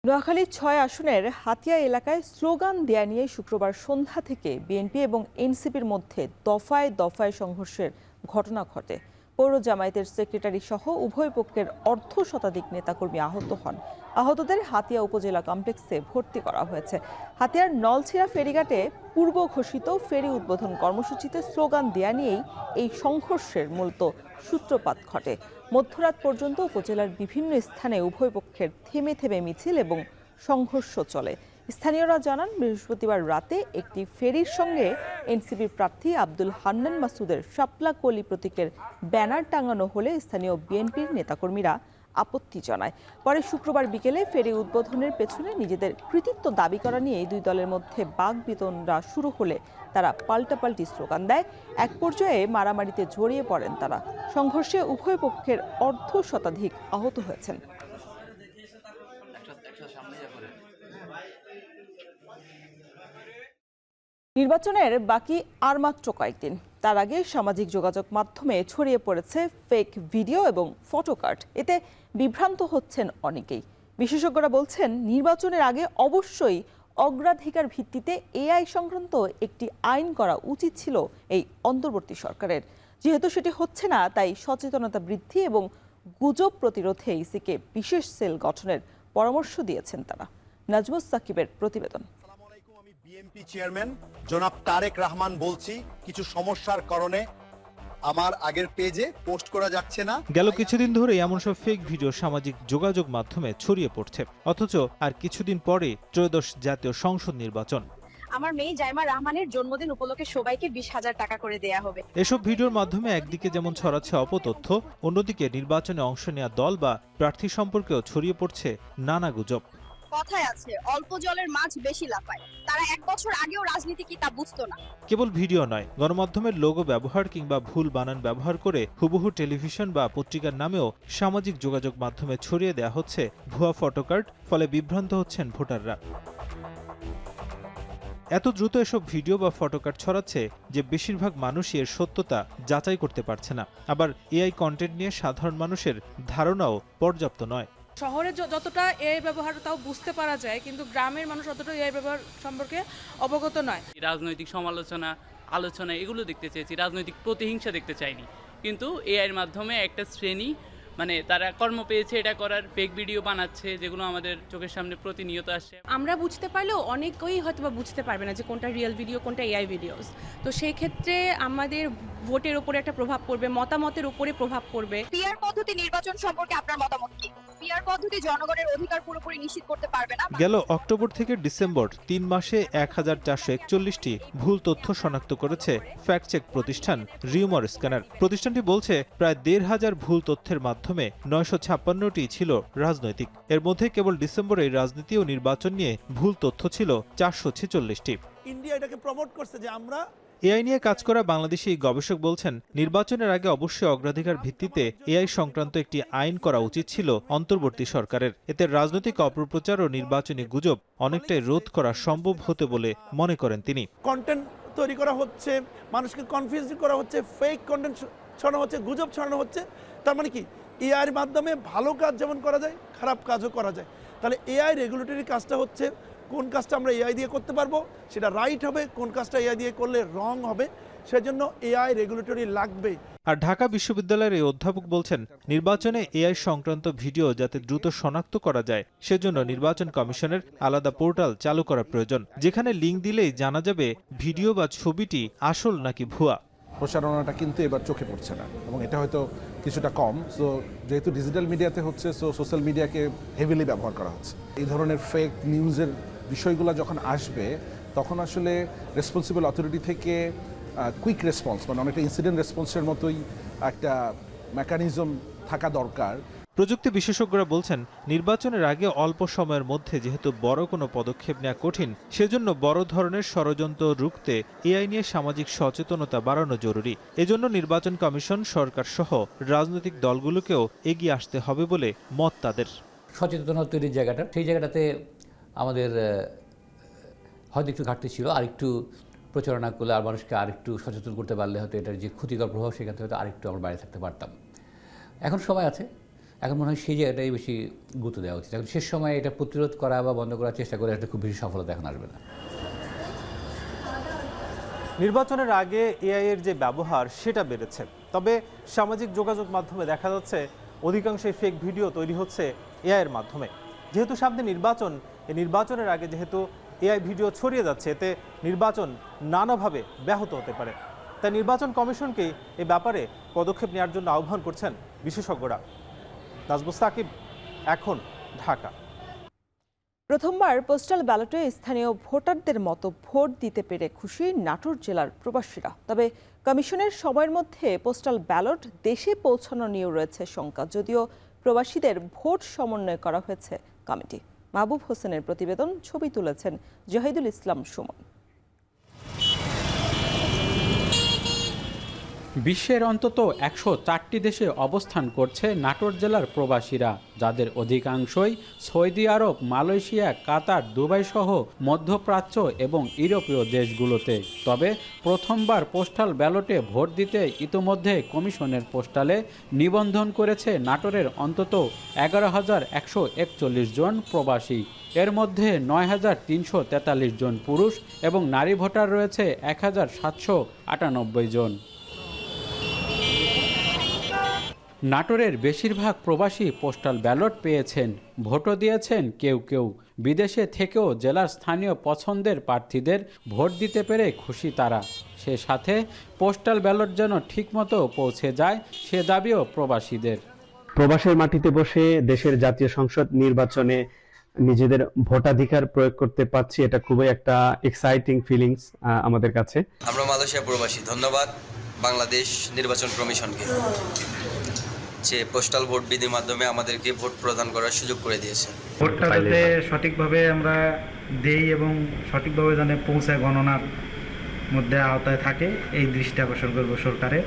Speaker 2: নোয়াখালীর 6 আসনের হাতিয়া এলাকায় স্লোগান দেয়া নিয়ে শুক্রবার সন্ধ্যা থেকে বিএনপি এবং এনসিপির মধ্যে দফায় দফায় সংঘর্ষের ঘটনা ঘটে। পৌর জামায়াতের সেক্রেটারি সহ উভয় পক্ষের অর্ধশতাধিক নেতাকর্মী আহত হন। আহতদের হাতিয়া উপজেলা কমপ্লেক্সে ভর্তি করা হয়েছে। হাতিয়ার নলছিড়া ফেরিঘাটে পূর্ব ঘোষিত ফেরি উদ্বোধন কর্মসূচিতে স্লোগান দেয়া নিয়েই এই সংঘর্ষের মূলত সূত্রপাত ঘটে। মধ্যরাত পর্যন্ত উপজেলার বিভিন্ন স্থানে উভয় পক্ষের থেমে থেমে মিছিল এবং সংঘর্ষ চলে। স্থানীয়রা জানান, বৃহস্পতিবার রাতে একটি ফেরির সঙ্গে এনসিপির প্রার্থী আব্দুল হান্নান মাসুদের শাপলা কলি প্রতীকের ব্যানার টাঙানো হলে স্থানীয় বিএনপির নেতাকর্মীরা আপত্তি জানায়। পরে শুক্রবার বিকেলে ফেরি উদ্বোধনের পেছনে নিজেদের কৃতিত্ব দাবি করা নিয়ে দুই দলের মধ্যে বাকবিতণ্ডা শুরু হলে তারা পাল্টাপাল্টি স্লোগান দেয়। এক পর্যায়ে মারামারিতে জড়িয়ে পড়েন তারা। সংঘর্ষে উভয় পক্ষের অর্ধশতাধিক আহত হয়েছেন। নির্বাচনের বাকি আর মাত্র কয়েকদিন। তার আগে সামাজিক যোগাযোগ মাধ্যমে ছড়িয়ে পড়েছে ফেক ভিডিও এবং ফটোকার্ড। এতে বিভ্রান্ত হচ্ছেন অনেকেই। বিশেষজ্ঞরা বলছেন, নির্বাচনের আগে অবশ্যই অগ্রাধিকার ভিত্তিতে এআই সংক্রান্ত একটি আইন করা উচিত ছিল এই অন্তর্বর্তী সরকারের। যেহেতু সেটি হচ্ছে না, তাই সচেতনতা বৃদ্ধি এবং গুজব প্রতিরোধে ইসিকে বিশেষ সেল গঠনের পরামর্শ দিয়েছেন তারা। নাজমুস সাকিবের প্রতিবেদন।
Speaker 17: বিএনপি চেয়ারম্যান জনাব তারেক রহমান বলছি, কিছু সমস্যার কারণে আমার আগের পেজে পোস্ট করা যাচ্ছে না।
Speaker 18: গেল কিছুদিন ধরে এমন সব ফেক ভিডিও সামাজিক যোগাযোগ মাধ্যমে ছড়িয়ে পড়ছে, অথচ আর কিছুদিন পরে ত্রয়োদশ জাতীয় সংসদ নির্বাচন।
Speaker 19: আমার মেয়ে জাইমা রহমানের জন্মদিন উপলক্ষে সবাইকে 20,000 টাকা করে দেয়া হবে।
Speaker 18: এসব ভিডিওর মাধ্যমে একদিকে যেমন ছড়াচ্ছে অপতথ্য, অন্যদিকে নির্বাচনে অংশ নেওয়া দল বা প্রার্থী সম্পর্কেও ছড়িয়ে পড়ছে নানা গুজব।
Speaker 19: কথায় আছে, অল্প জলের মাছ বেশি লাফায়। তারা 1 বছর আগেও রাজনীতি কি তা বুঝতো না।
Speaker 18: কেবল ভিডিও নয়, গণমাধ্যমের লোগো ব্যবহার কিংবা ভুল বানান ব্যবহার করে হুবহু টেলিভিশন বা পত্রিকার নামেও সামাজিক যোগাযোগ মাধ্যমে ছড়িয়ে দেওয়া হচ্ছে ভুয়া ফটোকার্ড, ফলে বিভ্রান্ত হচ্ছেন ভোটাররা। এত দ্রুত এসব ভিডিও বা ফটোকার্ড ছড়াচ্ছে যে বেশিরভাগ মানুষই এর সত্যতা যাচাই করতে পারছে না। আবার এআই কন্টেন্ট নিয়ে সাধারণ মানুষের ধারণাও পর্যাপ্ত নয়।
Speaker 16: শহরে যতটা এআই ব্যবহার তাও বুঝতে পারা যায়, কিন্তু গ্রামের মানুষ অতটা এআই ব্যবহার সম্পর্কে অবগত নয়।
Speaker 20: রাজনৈতিক সমালোচনা, আলোচনা এগুলো দেখতে চেয়েছি, রাজনৈতিক প্রতিহিংসা দেখতে চাইনি। কিন্তু এআইয়ের মাধ্যমে একটা শ্রেণী মানে তারা কর্ম পেয়েছে এটা করার, ফেক ভিডিও বানাচ্ছে যেগুলো আমাদের চোখের সামনে প্রতিনিয়ত আসছে।
Speaker 16: আমরা বুঝতে পারলেও অনেকেই হয়তো বা বুঝতে পারবে না যে কোনটা রিয়েল ভিডিও কোনটা এআই ভিডিওস। তো সেই ক্ষেত্রে আমাদের ভোটের উপরে একটা প্রভাব পড়বে, মতামতের উপরে প্রভাব পড়বে।
Speaker 19: পিআর পদ্ধতি নির্বাচন সম্পর্কে আপনার মতামত কি? পিআর পদ্ধতি জনগণের অধিকার পুরোপুরি নিশ্চিত করতে পারবে না।
Speaker 18: গেল অক্টোবর থেকে ডিসেম্বর ৩ মাসে ১,৪৪১টি ভুল তথ্য শনাক্ত করেছে ফ্যাক্ট চেক প্রতিষ্ঠান রিউমার স্ক্যানার। প্রতিষ্ঠানটি বলছে প্রায় ১,৫০০ ভুল তথ্যের মাধ্যমে ৯৫৬টি ছিল রাজনৈতিক। এর মধ্যে কেবল ডিসেম্বরে রাজনীতি ও নির্বাচন নিয়ে ভুল তথ্য ছিল ৪৪৬টি।
Speaker 9: ইন্ডিয়া এটাকে প্রমোট করছে যে আমরা
Speaker 18: এআই নিয়ে কাজ করা বাংলাদেশি গবেষক বলছেন, নির্বাচনের আগে অবশ্যই অগ্রাধিকার ভিত্তিতে এআই সংক্রান্ত একটি আইন করা উচিত ছিল অন্তর্বর্তী সরকারের। এতে রাজনৈতিক অপপ্রচার ও নির্বাচনী গুজব অনেকটাই রোধ করা সম্ভব হতে বলে মনে করেন তিনি।
Speaker 9: কন্টেন্ট তৈরি করা হচ্ছে, মানুষকে কনফিউজ করা হচ্ছে, ফেক কন্টেন্ট ছড়ানো হচ্ছে, গুজব ছড়ানো হচ্ছে। তার মানে কি, এআইয়ের মাধ্যমে ভালো কাজ যেমন করা যায়, খারাপ কাজও করা যায়। তাহলে এআই রেগুলেটরি কাজটা হচ্ছে কোন কাজটা আমরা এআই দিয়ে করতে পারবো সেটা রাইট হবে, কোন কাজটা এআই দিয়ে করলে রং হবে, সেজন্য এআই রেগুলেটরি লাগবে।
Speaker 18: আর ঢাকা বিশ্ববিদ্যালয়ের এই অধ্যাপক বলছেন, নির্বাচনে এআই সংক্রান্ত ভিডিও যাতে দ্রুত শনাক্ত করা যায় সেজন্য নির্বাচন কমিশনের আলাদা পোর্টাল চালু করা প্রয়োজন, যেখানে লিঙ্ক দিলেই জানা যাবে ভিডিও বা ছবিটি আসল নাকি ভুয়া।
Speaker 4: প্রচারণাটা কিন্তু এবার চোখে পড়ছে না এবং এটা হয়তো কিছুটা কম। সো যেহেতু ডিজিটাল মিডিয়াতে হচ্ছে, সো সোশ্যাল মিডিয়াকে হেভিলি ব্যবহার করা হচ্ছে। এই ধরনের ফেক নিউজের বিষয়গুলো যখন আসবে তখন আসলে রেসপন্সিবল অথরিটি থেকে কুইক রেসপন্স, মানে অনেকটা ইনসিডেন্ট রেসপন্সের মতোই একটা মেকানিজম থাকা দরকার।
Speaker 18: প্রযুক্তি বিশেষজ্ঞরা বলছেন, নির্বাচনের আগে অল্প সময়ের মধ্যে যেহেতু বড় কোনো পদক্ষেপ নেওয়া কঠিন, সেজন্য বড় ধরনের ষড়যন্ত্র রুখতে এআই নিয়ে সামাজিক সচেতনতা বাড়ানো জরুরি। এজন্য নির্বাচন কমিশন, সরকার সহ রাজনৈতিক দলগুলোকেও এগিয়ে আসতে হবে বলে মত তাদের।
Speaker 21: সচেতনতা তৈরির জায়গাটা, সেই জায়গাটাতে আমাদের হয়তো একটু ঘাটতি ছিল। আর একটু প্রচারণা করলে আর মানুষকে আরেকটু সচেতন করতে পারলে হয়তো এটার যে ক্ষতিকর প্রভাব সেখান থেকে হয়তো আরেকটু আমরা বাইরে থাকতে পারতাম। এখন সময় আছে, এখন মনে হয় সেই জায়গাটাই বেশি গুরুত্ব দেওয়া উচিত। এখন শেষ সময়ে এটা প্রতিরোধ করা বা বন্ধ করার চেষ্টা করে এটা খুব বেশি সফলতা এখন আসবে না।
Speaker 18: নির্বাচনের আগে এআই এর যে ব্যবহার সেটা বেড়েছে, তবে সামাজিক যোগাযোগ মাধ্যমে দেখা যাচ্ছে অধিকাংশই ফেক ভিডিও তৈরি হচ্ছে এআই এর মাধ্যমে। যেহেতু সামনে নির্বাচন, এই নির্বাচনের আগে যেহেতু এআই ভিডিও ছড়িয়ে যাচ্ছে, এতে নির্বাচন নানাভাবে ব্যাহত হতে পারে। তাই নির্বাচন কমিশনকে এ ব্যাপারে পদক্ষেপ নেওয়ার জন্য আহ্বান করছেন বিশেষজ্ঞরা। নাজমুস সাকিব, এখন, ঢাকা।
Speaker 2: প্রথমবার পোস্টাল ব্যালটে স্থানীয় ভোটারদের মতো ভোট দিতে পেরে খুশি নাটোর জেলার প্রবাসীরা। তবে কমিশনের সময়ের মধ্যে পোস্টাল ব্যালট দেশে পৌঁছানো নিয়েও রয়েছে শঙ্কা, যদিও প্রবাসীদের ভোট সমন্বয় করা হয়েছে কমিটি। মাহবুব হোসেনের প্রতিবেদন, ছবি তুলেছেন জাহিদুল ইসলাম সুমন।
Speaker 22: বিশ্বের অন্তত ১০৪টি দেশে অবস্থান করছে নাটোর জেলার প্রবাসীরা, যাদের অধিকাংশই সৌদি আরব, মালয়েশিয়া, কাতার, দুবাই সহ মধ্যপ্রাচ্য এবং ইউরোপীয় দেশগুলোতে। তবে প্রথমবার পোস্টাল ব্যালটে ভোট দিতে ইতোমধ্যে কমিশনের পোস্টালে নিবন্ধন করেছে নাটোরের অন্তত ১১,১৪১ জন প্রবাসী। এর মধ্যে ৯,৩৪৩ জন পুরুষ এবং নারী ভোটার রয়েছে ১,৭৯৮ জন। নাটোরের বেশিরভাগ প্রবাসী পোস্টাল ব্যালট পেয়েছেন, ভোটও দিয়েছেন কেউ কেউ। বিদেশে থেকেও জেলার স্থানীয় পছন্দের প্রার্থীদের ভোট দিতে পেরে খুশি তারা। সে সাথে পোস্টাল ব্যালট যেন ঠিকমতো পৌঁছে যায় সে দাবিও প্রবাসীদের।
Speaker 23: প্রবাসের মাটিতে বসে দেশের জাতীয় সংসদ নির্বাচনে নিজেদের ভোটাধিকার প্রয়োগ করতে পারছি, এটা খুবই একটা এক্সাইটিং ফিলিংস আমাদের কাছে।
Speaker 24: আমরা মালয়েশিয়া প্রবাসী, ধন্যবাদ বাংলাদেশ নির্বাচন কমিশনকে, যে পোস্টাল ভোট বিধির মাধ্যমে আমাদেরকে ভোট প্রদান করার সুযোগ করে দিয়েছে।
Speaker 25: ভোটটা যাতে সঠিকভাবে আমরা দেই এবং সঠিকভাবে যেন পৌঁছায়, গণনার মধ্যে আওতায় থাকে, এই দৃষ্টি আকর্ষণ করব সরকারের।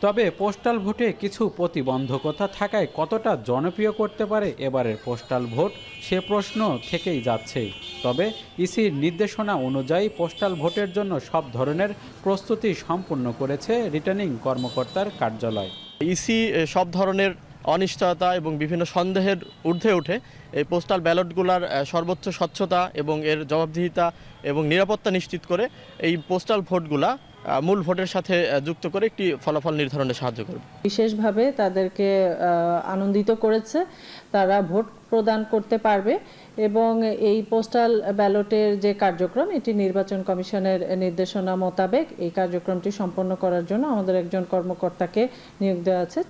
Speaker 22: তবে পোস্টাল ভোটে কিছু প্রতিবন্ধকতা থাকায় কতটা জনপ্রিয় করতে পারে এবারের পোস্টাল ভোট, সে প্রশ্ন থেকেই যাচ্ছে। তবে ইসির নির্দেশনা অনুযায়ী পোস্টাল ভোটের জন্য সব ধরনের প্রস্তুতি সম্পূর্ণ করেছে রিটার্নিং কর্মকর্তার কার্যালয়।
Speaker 26: ইসি সব ধরনের
Speaker 1: অনিশ্চয়তা এবং বিভিন্ন সন্দেহের ঊর্ধ্বে উঠে এই পোস্টাল ব্যালটগুলোর সর্বোচ্চ স্বচ্ছতা এবং এর জবাবদিহিতা এবং নিরাপত্তা নিশ্চিত করে এই পোস্টাল ভোটগুলা মূল ভোটের সাথে যুক্ত করে একটি ফলাফল নির্ধারণে সাহায্য করবে।
Speaker 5: বিশেষভাবে তাদেরকে আনন্দিত করেছে, তারা ভোট প্রদান করতে পারবে এবং এই পোস্টাল ব্যালটের যে কার্যক্রম এটি নির্বাচন কমিশনের নির্দেশনা মোতাবেক এই কার্যক্রমটি সম্পন্ন করার জন্য আমাদের একজন কর্মকর্তাকে নিয়োগ দেওয়া আছে।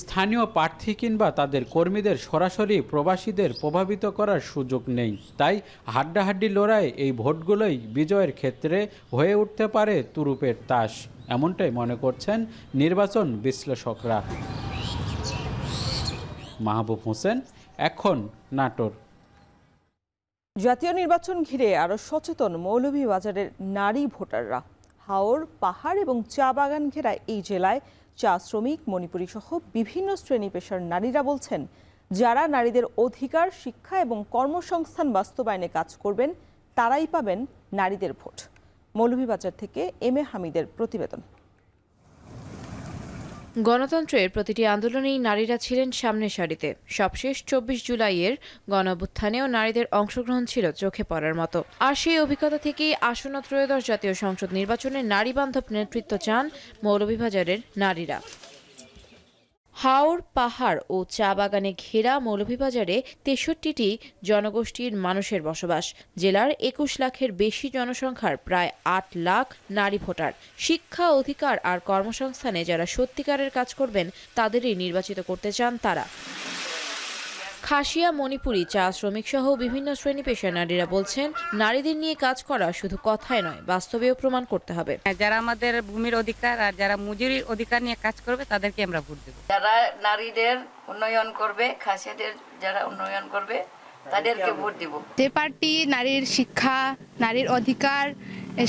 Speaker 22: স্থানীয় প্রার্থী কিংবা তাদের কর্মীদের সরাসরি প্রবাসীদের প্রভাবিত করার সুযোগ নেই, তাই হাড্ডাহাড্ডি লড়াই এই ভোটগুলোই বিজয়ের ক্ষেত্রে হয়ে উঠতে পারে তুরুপের তাস, এমনটাই মনে করছেন নির্বাচন বিশ্লেষকরা। মাহবুব হোসেন, এখন নাটোর।
Speaker 2: জাতীয় নির্বাচন ঘিরে আরো সচেতন মৌলভীবাজারের নারী ভোটাররা। হাওর, পাহাড় এবং চা বাগান ঘেরা এই জেলায় চা শ্রমিক, মণিপুরী সহ বিভিন্ন শ্রেণী পেশার নারীরা বলছেন, যারা নারীদের অধিকার, শিক্ষা এবং কর্মসংস্থান বাস্তবায়নে কাজ করবেন তারাই পাবেন নারীদের ভোট। মৌলভীবাজার থেকে এম এ হামিদের প্রতিবেদন।
Speaker 6: গণতন্ত্রের প্রতিটি আন্দোলনেই নারীরা ছিলেন সামনের সারিতে। সবশেষ 24 জুলাইয়ের গণঅভ্যুত্থানেও নারীদের অংশগ্রহণ ছিল চোখে পড়ার মতো। আর সেই অভিজ্ঞতা থেকেই আসন্ন ত্রয়োদশ জাতীয় সংসদ নির্বাচনে নারী বান্ধব নেতৃত্ব চান মৌলভীবাজারের নারীরা। হাওর, পাহাড় ও চা বাগানে ঘেরা মৌলভীবাজারে 63টি জনগোষ্ঠীর মানুষের বসবাস। জেলার 21 লাখের বেশি জনসংখ্যার প্রায় 8 লাখ নারী ভোটার। শিক্ষা, অধিকার আর কর্মসংস্থানে যারা সত্যিকারের কাজ করবেন তাদেরই নির্বাচিত করতে চান তারা। খাসিয়া, মণিপুরী, চা শ্রমিক সহ বিভিন্ন শ্রেণী পেশার নারীরা বলছেন, নারীদের নিয়ে কাজ করা শুধু কথায় নয়, বাস্তবেও প্রমাণ করতে হবে।
Speaker 8: যারা আমাদের ভূমির অধিকার আর যারা মজুরির অধিকার নিয়ে কাজ করবে তাদেরকে আমরা ভোট দেব।
Speaker 11: যারা নারীদের উন্নয়ন করবে, খাসিয়াদের যারা উন্নয়ন করবে তাদেরকে ভোট দিব।
Speaker 26: যে পার্টি নারীর শিক্ষা, নারীর অধিকার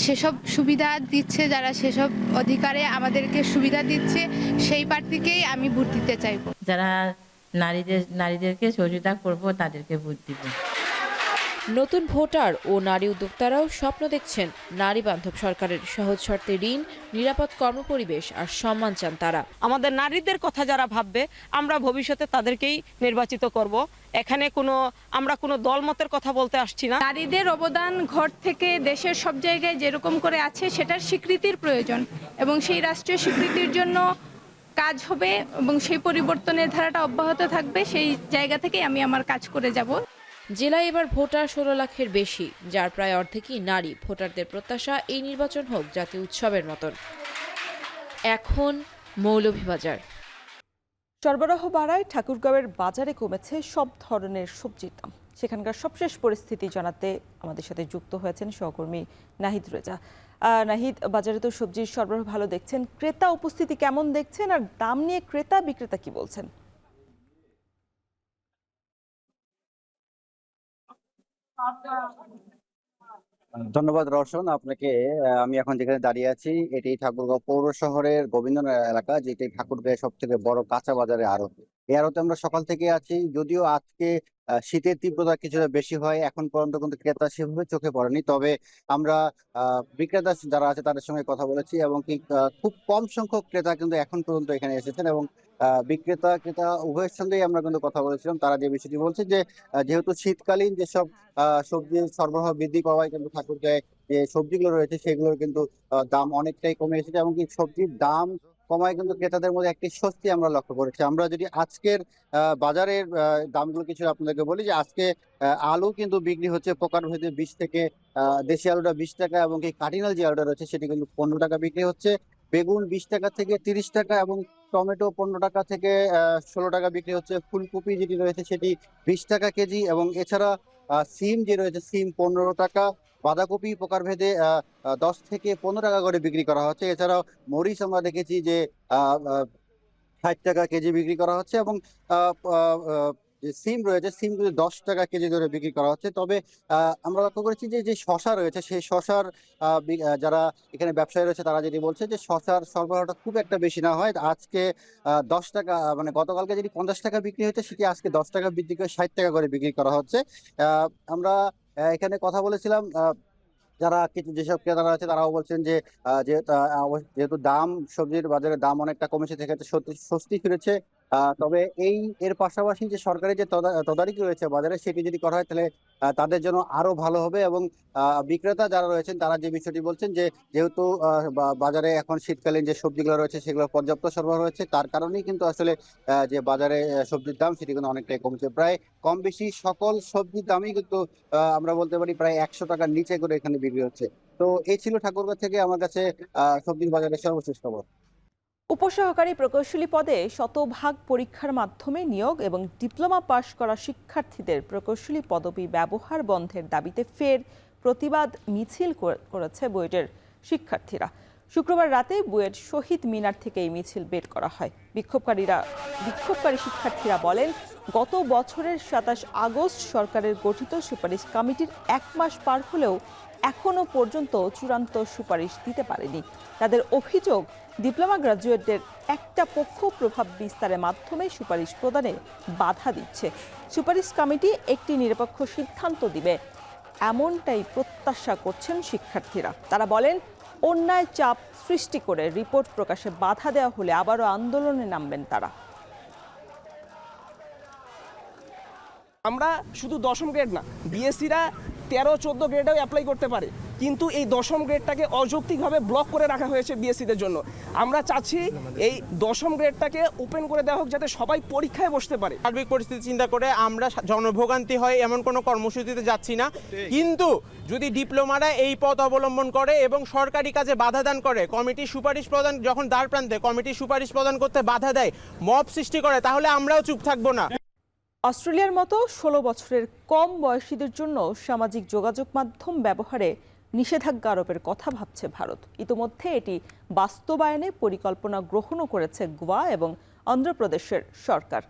Speaker 26: সেসব সুবিধা দিচ্ছে, যারা সেসব অধিকারে আমাদেরকে সুবিধা দিচ্ছে, সেই প্রার্থীকেই আমি ভোট দিতে চাইব।
Speaker 11: যারা নারীদেরকে সহযোগিতা করব তাদেরকে ভোট দিব।
Speaker 6: নতুন ভোটার ও নারী উদ্যোক্তারাও স্বপ্ন দেখছেন নারী বান্ধব সরকারের। সহজ শর্তে ঋণ, নিরাপদ কর্মপরিবেশ আর সম্মান চান তারা।
Speaker 27: আমাদের নারীদের কথা যারা ভাববে, আমরা ভবিষ্যতে তাদেরকেই নির্বাচিত করব। এখানে আমরা কোনো দলমতের কথা বলতে আসছি না।
Speaker 19: নারীদের অবদান ঘর থেকে দেশের সব জায়গায় যেরকম করে আছে সেটার স্বীকৃতির প্রয়োজন এবং সেই রাষ্ট্রীয় স্বীকৃতির জন্য কাজ হবে এবং সেই পরিবর্তনের ধারাটা অব্যাহত থাকবে। সেই জায়গা থেকে আমি আমার কাজ করে যাব।
Speaker 6: জেলায় এবার ভোটার 16 লাখের বেশি, যার প্রায় অর্ধেকই নারী। ভোটারদের প্রত্যাশা এই নির্বাচন হোক জাতীয় উৎসবের মতন। এখন মৌলভীবাজার।
Speaker 2: সরবরাহ বাড়ায় ঠাকুরগাঁওয়ের বাজারে কমেছে সব ধরনের সবজির দাম। সেখানকার সবশেষ পরিস্থিতি জানাতে আমাদের সাথে যুক্ত হয়েছেন সহকর্মী নাহিদ রেজা। নাহিদ, বাজারে তো সবজির সরবরাহ ভালো দেখছেন, ক্রেতা উপস্থিতি কেমন দেখছেন আর দাম নিয়ে ক্রেতা বিক্রেতা কি বলছেন?
Speaker 28: ধন্যবাদ রওশন আপনাকে। আমি এখন যেখানে দাঁড়িয়ে আছি এটি ঠাকুরগাঁও পৌর শহরের গোবিন্দনগর এলাকা, যেটি ঠাকুরগাঁয়ের সব থেকে বড় কাঁচা বাজারে আড়ত। এই আড়তে আমরা সকাল থেকে আছি, যদিও আজকে শীতের তীব্রতা কিছুটা বেশি হয়, এখন পর্যন্ত কিন্তু ক্রেতা সেভাবে চোখে পড়েনি। তবে আমরা বিক্রেতা যারা আছে তাদের সঙ্গে কথা বলেছি এবং কি খুব কম সংখ্যক ক্রেতা কিন্তু এখন পর্যন্ত এখানে এসেছেন এবং বিক্রেতা ক্রেতা উভয়ের সঙ্গেই আমরা কিন্তু কথা বলেছিলাম। তারা যে বিষয়টি বলছে যে যেহেতু শীতকালীন যেসব সবজির সরবরাহ বৃদ্ধি পাওয়ায় কিন্তু ঠাকুরগাঁয়ে যে সবজিগুলো রয়েছে সেগুলোর কিন্তু দাম অনেকটাই কমে এসেছে এবং কি সবজির দাম কমায় কিন্তু ক্রেতাদের মধ্যে একটি স্বস্তি আমরা লক্ষ্য করেছি। আমরা যদি আজকের বাজারের দামগুলো কিছু আপনাদেরকে বলি, যে আজকে আলু কিন্তু বিক্রি হচ্ছে প্রকার ভেদে 20 থেকে, দেশি আলুটা 20 টাকা এবং এই কার্ডিনাল যে আলুটা রয়েছে সেটি কিন্তু 15 টাকা বিক্রি হচ্ছে। বেগুন 20 টাকা থেকে 30 টাকা এবং টমেটো 15 টাকা থেকে 16 টাকা বিক্রি হচ্ছে। ফুলকপি যেটি রয়েছে সেটি 20 টাকা কেজি এবং এছাড়া সিম যে রয়েছে সিম 15 টাকা, বাঁধাকপি প্রকার ভেদে 10 থেকে 15 টাকা করে বিক্রি করা হচ্ছে। এছাড়াও মরিচ আমরা দেখেছি যে 60 টাকা কেজি বিক্রি করা হচ্ছে এবং যে সিম রয়েছে সিম কিন্তু 10 টাকা কেজি ধরে বিক্রি করা হচ্ছে। তবে আমরা লক্ষ্য করেছি যে শশা রয়েছে সেই শশার যারা এখানে ব্যবসায়ী রয়েছে তারা যেটি বলছে যে শশার সরবরাহটা খুব একটা বেশি না হয়। আজকে 10 টাকা, মানে গতকালকে যেটি 50 টাকা বিক্রি হয়েছে সেটি আজকে 10 টাকা বৃদ্ধি করে 60 টাকা করে বিক্রি করা হচ্ছে। আমরা এখানে কথা বলেছিলাম যারা কিছু যেসব ক্রেতারা আছে তারাও বলছেন যে যেহেতু সবজির বাজারে দাম অনেকটা কমেছে, সেক্ষেত্রে স্বস্তি ফিরেছে। তবে এর পাশাপাশি যে সরকারি যে তদারকি রয়েছে বাজারে, সেটি যদি করা হয় তাহলে তাদের জন্য আরো ভালো হবে। এবং বিক্রেতা যারা রয়েছেন তারা যে বিষয়টি বলছেন যে যেহেতু বাজারে এখন শীতকালীন যে সবজিগুলো রয়েছে সেগুলো পর্যাপ্ত সরবরাহ রয়েছে, তার কারণেই কিন্তু আসলে যে বাজারে সবজির দাম সেটি কিন্তু অনেকটাই কমছে। প্রায় কম বেশি সকল সবজির দামই কিন্তু আমরা বলতে পারি প্রায় 100 টাকার নিচে করে এখানে বিক্রি হচ্ছে। তো এই ছিল ঠাকুরগাঁ থেকে আমার কাছে সবজির বাজারের সর্বশেষ খবর।
Speaker 2: উপসহকারী প্রকৌশলী পদে শতভাগ পরীক্ষার মাধ্যমে নিয়োগ এবং ডিপ্লোমা পাশ করা শিক্ষার্থীদের প্রকৌশলী পদবি ব্যবহার বন্ধের দাবিতে ফের প্রতিবাদ মিছিল করেছে বুয়েটের শিক্ষার্থীরা। শুক্রবার রাতে বুয়েট শহীদ মিনার থেকে এই মিছিল বের করা হয়। বিক্ষোভকারী শিক্ষার্থীরা বলেন, গত বছরের 27 আগস্ট সরকারের গঠিত সুপারিশ কমিটির 1 মাস পার হলেও এখনো পর্যন্ত চূড়ান্ত সুপারিশ দিতে পারেনি। তাদের অভিযোগ, ডিপ্লোমা গ্রাজুয়েটদের একটা পক্ষ প্রভাব বিস্তারের মাধ্যমে সুপারিশ প্রদানে বাধা দিচ্ছে। সুপারিশ কমিটি একটি নিরপেক্ষ সিদ্ধান্ত দিবে, এমনটাই প্রত্যাশা করছেন শিক্ষার্থীরা। তারা বলেন, অন্যায় চাপ সৃষ্টি করে রিপোর্ট প্রকাশে বাধা দেওয়া হলে আবারও আন্দোলনে নামবেন তারা।
Speaker 3: আমরা শুধু 10ম গ্রেড না, বিএসসিরা 13-14 গ্রেডেও অ্যাপ্লাই করতে পারে, কিন্তু এই 10ম গ্রেডটাকে অযৌক্তিকভাবে ব্লক করে রাখা হয়েছে বিএসসিদের জন্য। আমরা চাচ্ছি এই 10ম গ্রেডটাকে ওপেন করে দেওয়া হোক, যাতে সবাই পরীক্ষায় বসতে পারে।
Speaker 7: সার্বিক পরিস্থিতি চিন্তা করে আমরা জনভোগান্তি হয় এমন কোনো কর্মসূচিতে যাচ্ছি না, কিন্তু যদি ডিপ্লোমারা এই পথ অবলম্বন করে এবং সরকারি কাজে বাধা দান করে, কমিটি সুপারিশ প্রদান যখন দ্বার প্রান্তে কমিটি সুপারিশ প্রদান করতে বাধা দেয়, মব সৃষ্টি করে, তাহলে আমরাও চুপ থাকবো না।
Speaker 2: অস্ট্রেলিয়ার মতো 16 বছরের কম বয়সীদের জন্য সামাজিক যোগাযোগ মাধ্যম ব্যবহারে নিষেধাজ্ঞা আরোপের কথা ভাবছে ভারত। ইতোমধ্যে এটি বাস্তবায়নে পরিকল্পনা গ্রহণও করেছে গোয়া এবং অন্ধ্রপ্রদেশের সরকার।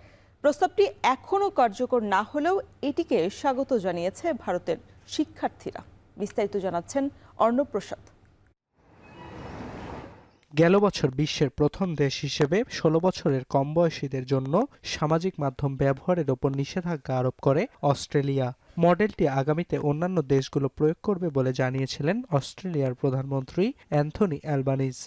Speaker 2: প্রস্তাবটি এখনও কার্যকর না হলেও এটিকে স্বাগত জানিয়েছে ভারতের শিক্ষার্থীরা। বিস্তারিত জানাচ্ছেন অর্ণব প্রসাদ।
Speaker 10: গেল বছর বিশ্বের প্রথম দেশ হিসেবে 16 বছরের কম বয়সীদের জন্য সামাজিক মাধ্যম ব্যবহারের ওপর নিষেধাজ্ঞা আরোপ করে অস্ট্রেলিয়া। মডেলটি আগামীতে অন্যান্য দেশগুলো প্রয়োগ করবে বলে জানিয়েছিলেন অস্ট্রেলিয়ার প্রধানমন্ত্রী অ্যান্থনি অ্যালবানিজ।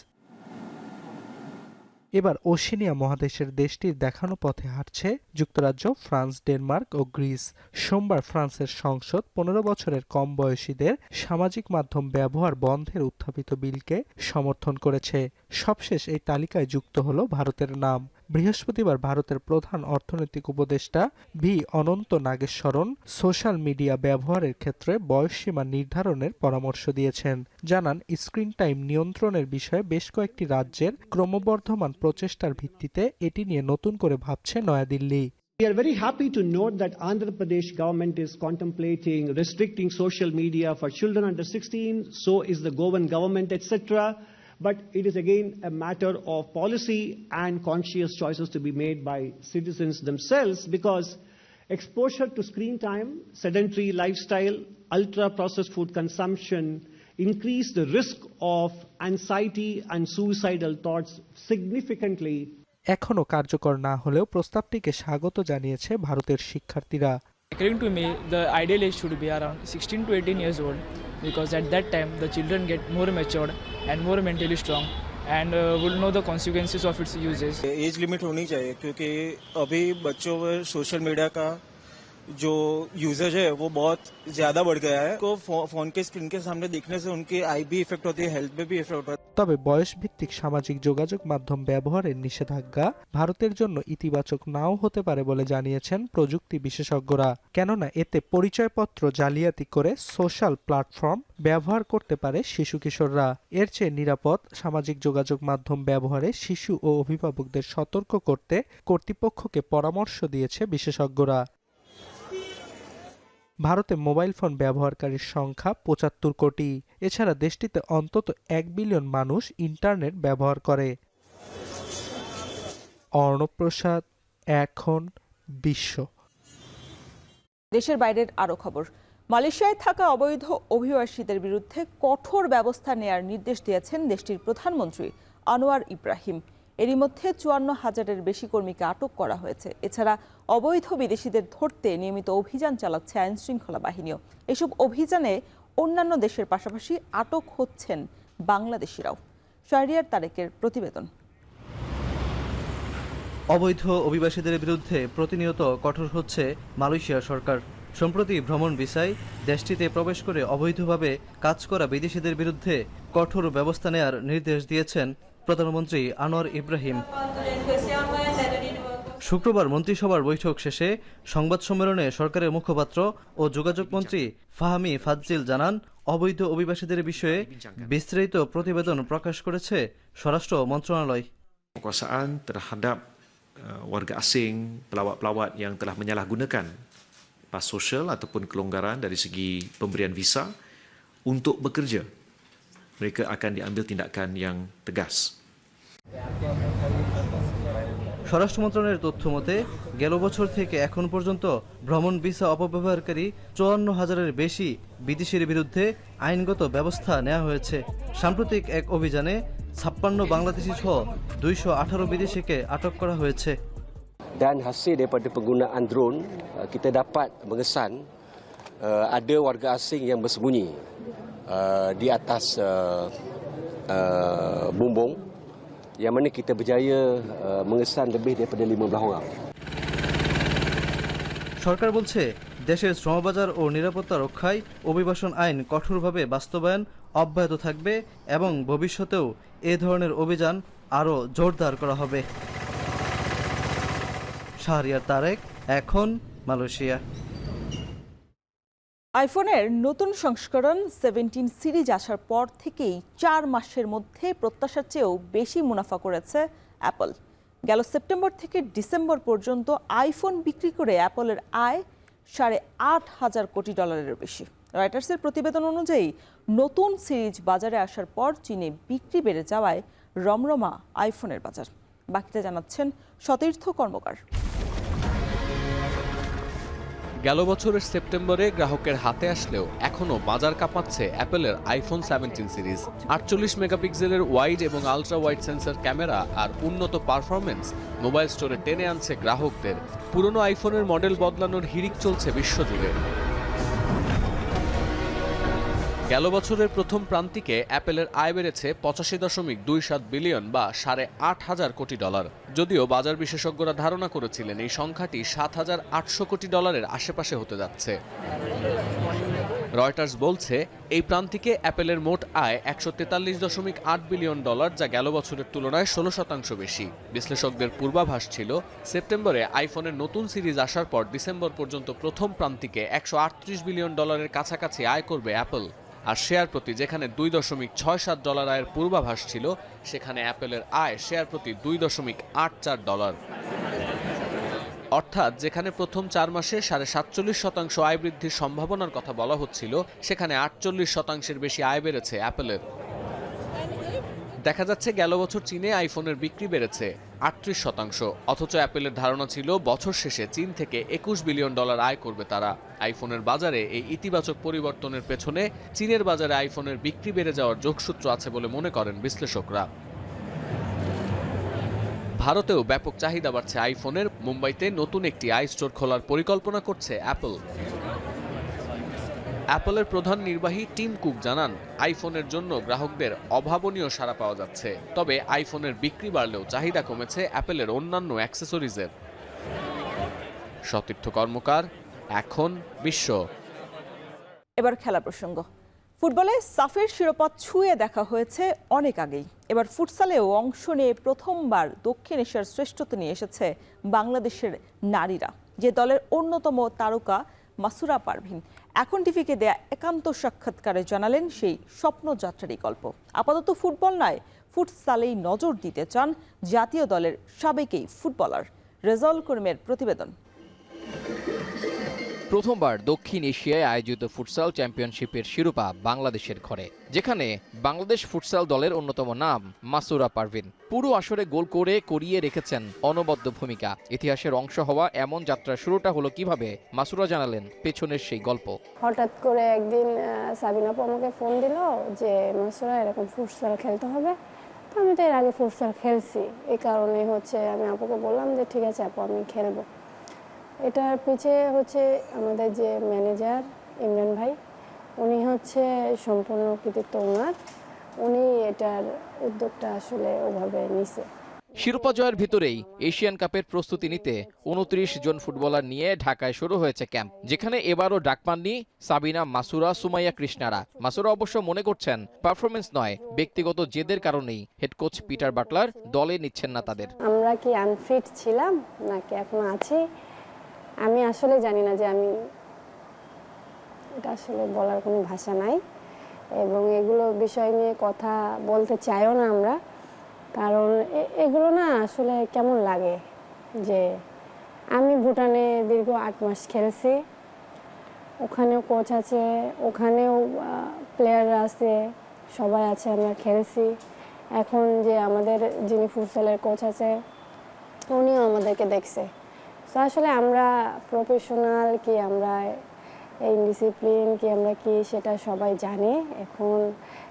Speaker 10: এবার ওশেনিয়া মহাদেশের দেশটির দেখানো পথে হাঁটছে যুক্তরাজ্য, ফ্রান্স, ডেনমার্ক ও গ্রিস। সোমবার ফ্রান্সের সংসদ 15 বছরের কম বয়সীদের সামাজিক মাধ্যম ব্যবহার বন্ধের উত্থাপিত বিলকে সমর্থন করেছে। সবশেষ এই তালিকায় যুক্ত হলো ভারতের নাম। বৃহস্পতিবার ভারতের প্রধান অর্থনৈতিক উপদেষ্টা ভি অনন্ত নাগেশ্বরন সোশ্যাল মিডিয়া ব্যবহারের ক্ষেত্রে বয়সসীমা নির্ধারণের পরামর্শ দিয়েছেন। জানান, স্ক্রিন টাইম নিয়ন্ত্রণের বিষয়ে বেশ কয়েকটি রাজ্যের ক্রমবর্ধমান প্রচেষ্টার ভিত্তিতে এটি নিয়ে নতুন করে ভাবছে New Delhi.
Speaker 12: We are very happy to note that Andhra Pradesh government is contemplating restricting social media for children under 16, so is the Goan government, etc. But it is again a matter of policy and conscious choices to be made by citizens themselves, because exposure to screen time, sedentary lifestyle, ultra-processed food consumption increase the risk of anxiety and suicidal thoughts significantly.
Speaker 10: এখনো কার্যকর না হলেও প্রস্তাবটিকে স্বাগত জানিয়েছে ভারতের শিক্ষার্থীরা।
Speaker 13: According to me, the ideal age should be around 16 to 18 years old, because at that time the children get more matured and more mentally strong and will know the consequences of its uses.
Speaker 14: Age limit होनी चाहिए, क्योंकि अभी बच्चों में social media का जो usage है वो बहुत ज्यादा बढ़ गया है। को फोन के स्क्रीन के सामने देखने से उनकी आई भी इफेक्ट होती है, हेल्थ पे भी इफेक्ट होता है।
Speaker 10: তবে বয়সভিত্তিক সামাজিক যোগাযোগ মাধ্যম ব্যবহারের নিষেধাজ্ঞা ভারতের জন্য ইতিবাচক নাও হতে পারে বলে জানিয়েছেন প্রযুক্তি বিশেষজ্ঞরা। কেননা এতে পরিচয়পত্র জালিয়াতি করে সোশ্যাল প্ল্যাটফর্ম ব্যবহার করতে পারে শিশু কিশোররা। এর চেয়ে নিরাপদ সামাজিক যোগাযোগ মাধ্যম ব্যবহারে শিশু ও অভিভাবকদের সতর্ক করতে কর্তৃপক্ষকে পরামর্শ দিয়েছে বিশেষজ্ঞরা। ভারতে মোবাইল ফোন ব্যবহারকারীর সংখ্যা 75 কোটি। এছাড়া দেশটিতে অন্তত 1 বিলিয়ন মানুষ ইন্টারনেট ব্যবহার করে। অর্ণব প্রসাদ, এখন বিশ্ব।
Speaker 2: দেশের বাইরের আরো খবর। মালয়েশিয়ায় থাকা অবৈধ অভিবাসীদের বিরুদ্ধে কঠোর ব্যবস্থা নেয়ার নির্দেশ দিয়েছেন দেশটির প্রধানমন্ত্রী আনোয়ার ইব্রাহিম। এরই মধ্যে 54,000-এর বেশি কর্মীকে আটক করা হয়েছে। এছাড়া অবৈধ বিদেশিদের ধরতে নিয়মিত অভিযান চালাচ্ছে আইনশৃঙ্খলা বাহিনীও। এসব অভিযানে অন্যান্য দেশের পাশাপাশি আটক হচ্ছেন বাংলাদেশিরাও। শাহরিয়ার তারেকের প্রতিবেদন।
Speaker 4: অবৈধ অভিবাসীদের বিরুদ্ধে প্রতিনিয়ত কঠোর হচ্ছে মালয়েশিয়া সরকার। সম্প্রতি ভ্রমণ ভিসায় দেশটিতে প্রবেশ করে অবৈধভাবে কাজ করা বিদেশিদের বিরুদ্ধে কঠোর ব্যবস্থা নেয়ার নির্দেশ দিয়েছেন প্রধানমন্ত্রী আনোয়ার ইব্রাহিম। শুক্রবার মন্ত্রিসভার বৈঠক শেষে সংবাদ সম্মেলনে সরকারের মুখপাত্র ও যোগাযোগ মন্ত্রী ফাহামি ফাজ্জিল জানান, অবৈধ অভিবাসীদের বিষয়ে বিস্তারিত প্রতিবেদন প্রকাশ করেছে স্বরাষ্ট্র মন্ত্রণালয়।
Speaker 9: Perkosaan terhadap warga asing, pelawat-pelawat yang telah menyalahgunakan pas sosial ataupun kelonggaran dari segi pemberian visa untuk bekerja, mereka akan diambil tindakan yang tegas.
Speaker 4: স্বরাষ্ট্র মন্ত্রণালয়ের তথ্য মতে গেল বছর থেকে এখন পর্যন্ত ভ্রমণ ভিসা অপব্যবহারকারী 54,000-এর বেশি বিদেশির বিরুদ্ধে আইনগত ব্যবস্থা নেওয়া হয়েছে। সাম্প্রতিক এক অভিযানে 56 বাংলাদেশি সহ 218 বিদেশিকে আটক করা হয়েছে।
Speaker 15: Dan hasil daripada penggunaan drone, kita dapat mengesan ada warga asing yang bersembunyi di atas bumbung, yang mana kita berjaya mengesan lebih daripada 15 orang.
Speaker 4: সরকার বলছে, দেশের শ্রমবাজার ও নিরাপত্তা রক্ষায় অভিবাসন আইন কঠোরভাবে বাস্তবায়ন অব্যাহত থাকবে এবং ভবিষ্যতেও এ ধরনের অভিযান আরও জোরদার করা হবে। শাহরিয়ার তারেক, এখন মালয়েশিয়া।
Speaker 2: আইফোনের নতুন সংস্করণ 17 সিরিজ আসার পর থেকেই 4 মাসের মধ্যে প্রত্যাশার চেয়েও বেশি মুনাফা করেছে অ্যাপল। গেল সেপ্টেম্বর থেকে ডিসেম্বর পর্যন্ত আইফোন বিক্রি করে অ্যাপলের আয় $8.5 কোটি বেশি। রয়টার্সের প্রতিবেদন অনুযায়ী নতুন সিরিজ বাজারে আসার পর চীনে বিক্রি বেড়ে যাওয়ায় রমরমা আইফোনের বাজার। বাকিটা জানাচ্ছেন সতীর্থ কর্মকার।
Speaker 16: গেল বছরের সেপ্টেম্বরে গ্রাহকের হাতে আসলেও এখনও বাজার কাঁপাচ্ছে অ্যাপলের আইফোন 17 সিরিজ। 48 মেগাপিক্সেলের ওয়াইড এবং আলট্রা ওয়াইড সেন্সর ক্যামেরা আর উন্নত পারফরমেন্স মোবাইল স্টোরে টেনে আনছে গ্রাহকদের। পুরনো আইফোনের মডেল বদলানোর হিড়িক চলছে বিশ্বজুড়ে। গেল বছরের প্রথম প্রান্তিকে অ্যাপলের আয় বেড়েছে 85.27 বিলিয়ন বা $8.5 কোটি। যদিও বাজার বিশেষজ্ঞরা ধারণা করেছিলেন এই সংখ্যাটি $7,800 কোটি আশেপাশে হতে যাচ্ছে। রয়টার্স বলছে, এই প্রান্তিকে অ্যাপলের মোট আয় $143.8 বিলিয়ন, যা গেল বছরের তুলনায় 16% বেশি। বিশ্লেষকদের পূর্বাভাস ছিল, সেপ্টেম্বরে আইফোনের নতুন সিরিজ আসার পর ডিসেম্বর পর্যন্ত প্রথম প্রান্তিকে $138 বিলিয়ন কাছাকাছি আয় করবে অ্যাপল। আর শেয়ার প্রতি যেখানে $2.67 আয়ের পূর্বাভাস ছিল, সেখানে অ্যাপলের আয় শেয়ার প্রতি $2.84। অর্থাৎ যেখানে প্রথম 4 মাসে 47% আয় বৃদ্ধির সম্ভাবনার কথা বলা হচ্ছিল, সেখানে 48% বেশি আয় বেড়েছে অ্যাপলের। দেখা যাচ্ছে গেল বছর চীনে আইফোনের বিক্রি বেড়েছে 38%, অথচ অ্যাপলের ধারণা ছিল বছর শেষে চীন থেকে $21 বিলিয়ন আয় করবে তারা। আইফোনের বাজারে এই ইতিবাচক পরিবর্তনের পেছনে চীনের বাজারে আইফোনের বিক্রি বেড়ে যাওয়ার যোগসূত্র আছে বলে মনে করেন বিশ্লেষকরা। ভারতেও ব্যাপক চাহিদা বাড়ছে আইফোনের। মুম্বাইতে নতুন একটি আই স্টোর খোলার পরিকল্পনা করছে অ্যাপল। অ্যাপলের প্রধান নির্বাহী টিম কুক জানান, আইফোনের জন্য গ্রাহকদের অভাবনীয় সাড়া পাওয়া যাচ্ছে। তবে আইফোনের বিক্রি বাড়লেও চাহিদা কমেছে অ্যাপলের অন্যান্য অ্যাক্সেসরিজের। সতীর্থ কর্মকার, এখন বিশ্ব।
Speaker 2: এবার খেলা প্রসঙ্গ। ফুটবলে সাফের শিরোপা ছুঁয়ে দেখা হয়েছে অনেক আগেই। এবার ফুটসালেও অংশ নিয়ে প্রথমবার দক্ষিণ এশিয়ার শ্রেষ্ঠত্ব নিয়ে এসেছে বাংলাদেশের নারীরা। যে দলের অন্যতম তারকা মাসুরা পারভিন এখন টিভিকে দেয়া একান্ত সাক্ষাৎকারে জানালেন সেই স্বপ্নযাত্রারই গল্প। আপাতত ফুটবল নয়, ফুটসালেই নজর দিতে চান জাতীয় দলের সাবেক এই ফুটবলার। রেজাউল করিমের প্রতিবেদন।
Speaker 17: প্রথমবার দক্ষিণ এশিয়ায় আয়োজিত ফুটসাল চ্যাম্পিয়নশিপের শিরোপা বাংলাদেশের ঘরে, যেখানে বাংলাদেশ ফুটসাল দলের অন্যতম নাম মাসুরা পারভিন। পুরো আসরে গোল করে করিয়ে রেখেছেন অনবদ্য ভূমিকা। ইতিহাসের অংশ হওয়া এমন যাত্রার শুরুটা হলো কিভাবে, মাসুরা জানালেন পেছনের সেই গল্প।
Speaker 18: হঠাৎ করে একদিন সাবিনা আপু আমাকে ফোন দিল যে মাসুরা এরকম ফুটসাল খেলতে হবে। তো আমি তো এর আগে ফুটসাল খেলছি, এই কারণে আমি আপুকে বললাম যে ঠিক আছে আপু, আমি খেলবো। এটার পিছে আমাদের যে ম্যানেজার ইমরান ভাই, উনি হচ্ছে সম্পূর্ণ কৃতিত্ব ওনার, উনি এটার উদ্যোগটা আসলে ওভাবে নিছে।
Speaker 17: শিরোপা জয়ের ভিতরেই এশিয়ান কাপের প্রস্তুতি নিতে 29 জন ফুটবলার নিয়ে ঢাকায় শুরু হয়েছে ক্যাম্প, যেখানে এবারও ডাক পাননি সাবিনা, মাসুরা, সুমাইয়া কৃষ্ণারা। মাসুরা অবশ্য মনে করছেন পারফরমেন্স নয়, ব্যক্তিগত জেদের কারণেই হেড কোচ পিটার বাটলার দলে নিচ্ছেন না তাদের।
Speaker 18: আমরা কি আনফিট ছিলাম নাকি এখন আছি আমি আসলে জানি না, যে আমি এটা আসলে বলার কোনো ভাষা নাই, এবং এগুলো বিষয় নিয়ে কথা বলতে চাইও না আমরা, কারণ এগুলো না আসলে কেমন লাগে যে আমি ভুটানে দীর্ঘ 8 মাস খেলছি, ওখানেও কোচ আছে, ওখানেও প্লেয়াররা আছে, সবাই আছে, আমরা খেলছি। এখন যে আমাদের যিনি ফুটসলের কোচ আছে উনিও আমাদেরকে দেখছে। তো আসলে আমরা প্রফেশনাল কি আমরা ইনডিসিপ্লিন কি আমরা কি সেটা সবাই জানে। এখন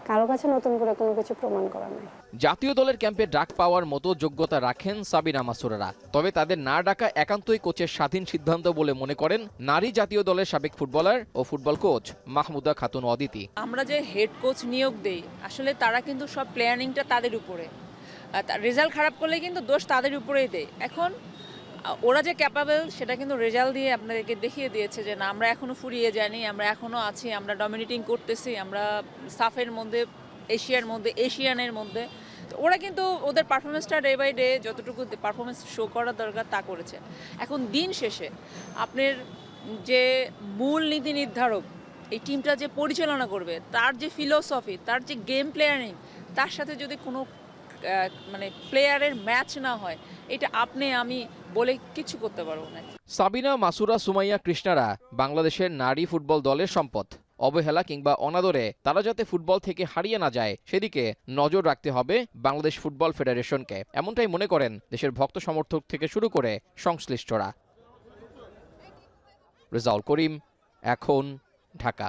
Speaker 18: কারো কাছে নতুন করে কোনো কিছু প্রমাণ করা নাই।
Speaker 17: জাতীয় দলের ক্যাম্পে ডাক পাওয়ার মতো যোগ্যতা রাখেন সাবিনা, মাসুরারা। তবে তাদের না ডাকা একান্তই কোচের স্বাধীন সিদ্ধান্ত বলে মনে করেন নারী জাতীয় দলের সাবেক ফুটবলার ও ফুটবল কোচ মাহমুদা খাতুন অদিতি।
Speaker 1: আমরা যে হেড কোচ নিয়োগ দেই আসলে তারা কিন্তু সব প্ল্যানিংটা তাদের উপরে, রেজাল্ট খারাপ করলে কিন্তু দোষ তাদের উপরেই দেয়। এখন ওরা যে ক্যাপাবল সেটা কিন্তু রেজাল্ট দিয়ে আপনাদেরকে দেখিয়ে দিয়েছে যে না, আমরা এখনও ফুরিয়ে যাইনি, আমরা এখনও আছি, আমরা ডমিনেটিং করতেছি, আমরা সাফের মধ্যে, এশিয়ানের মধ্যে। তো ওরা কিন্তু ওদের পারফরমেন্সটা ডে বাই ডে যতটুকু পারফরমেন্স শো করা দরকার তা করেছে। এখন দিন শেষে আপনার যে মূল নীতি নির্ধারক, এই টিমটা যে পরিচালনা করবে, তার যে ফিলোসফি, তার যে গেম প্লেয়ারিং, তার সাথে যদি কোনো প্লেয়ারের ম্যাচ না হয়, এটা আপনি আমি বলে কিছু করতে পারবো না।
Speaker 17: সাবিনা, মাসুরা, সুমাইয়া কৃষ্ণারা বাংলাদেশের নারী ফুটবল দলের সম্পদ। অবহেলা কিংবা অনাদরে তারা যাতে ফুটবল থেকে হারিয়ে না যায় সেদিকে নজর রাখতে হবে বাংলাদেশ ফুটবল ফেডারেশনকে, এমনটাই মনে করেন দেশের ভক্ত সমর্থক থেকে শুরু করে সংশ্লিষ্টরা। রেজাউল করিম, এখন, ঢাকা।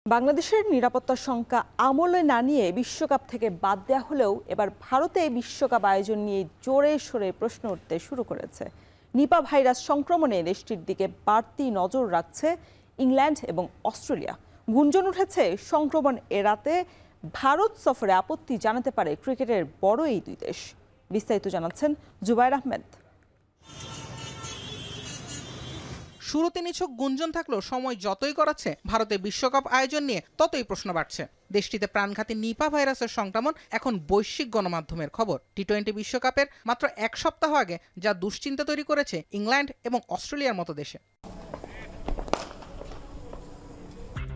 Speaker 2: বাংলাদেশের নিরাপত্তার শঙ্কা আমলে না নিয়ে বিশ্বকাপ থেকে বাদ দেওয়া হলেও এবার ভারতে বিশ্বকাপ আয়োজন নিয়ে জোরে সোরে প্রশ্ন উঠতে শুরু করেছে। নিপা ভাইরাস সংক্রমণে দেশটির দিকে বাড়তি নজর রাখছে ইংল্যান্ড এবং অস্ট্রেলিয়া। গুঞ্জন উঠেছে সংক্রমণ এড়াতে ভারত সফরে আপত্তি জানাতে পারে ক্রিকেটের বড় এই দুই দেশ। বিস্তারিত জানাচ্ছেন জুবায়ের আহমেদ।
Speaker 5: শুরুতে নিছক গুঞ্জন থাকলেও সময় যতই গড়াচ্ছে ভারতে বিশ্বকাপ আয়োজন নিয়ে ততই প্রশ্ন বাড়ছে। দেশটিতে প্রাণঘাতী নিপা ভাইরাসের সংক্রমণ এখন বৈশ্বিক গণমাধ্যমের খবর। টি-20 বিশ্বকাপের মাত্র 1 সপ্তাহ আগে যা দুশ্চিন্তা তৈরি করেছে ইংল্যান্ড এবং অস্ট্রেলিয়ার মতো দেশে।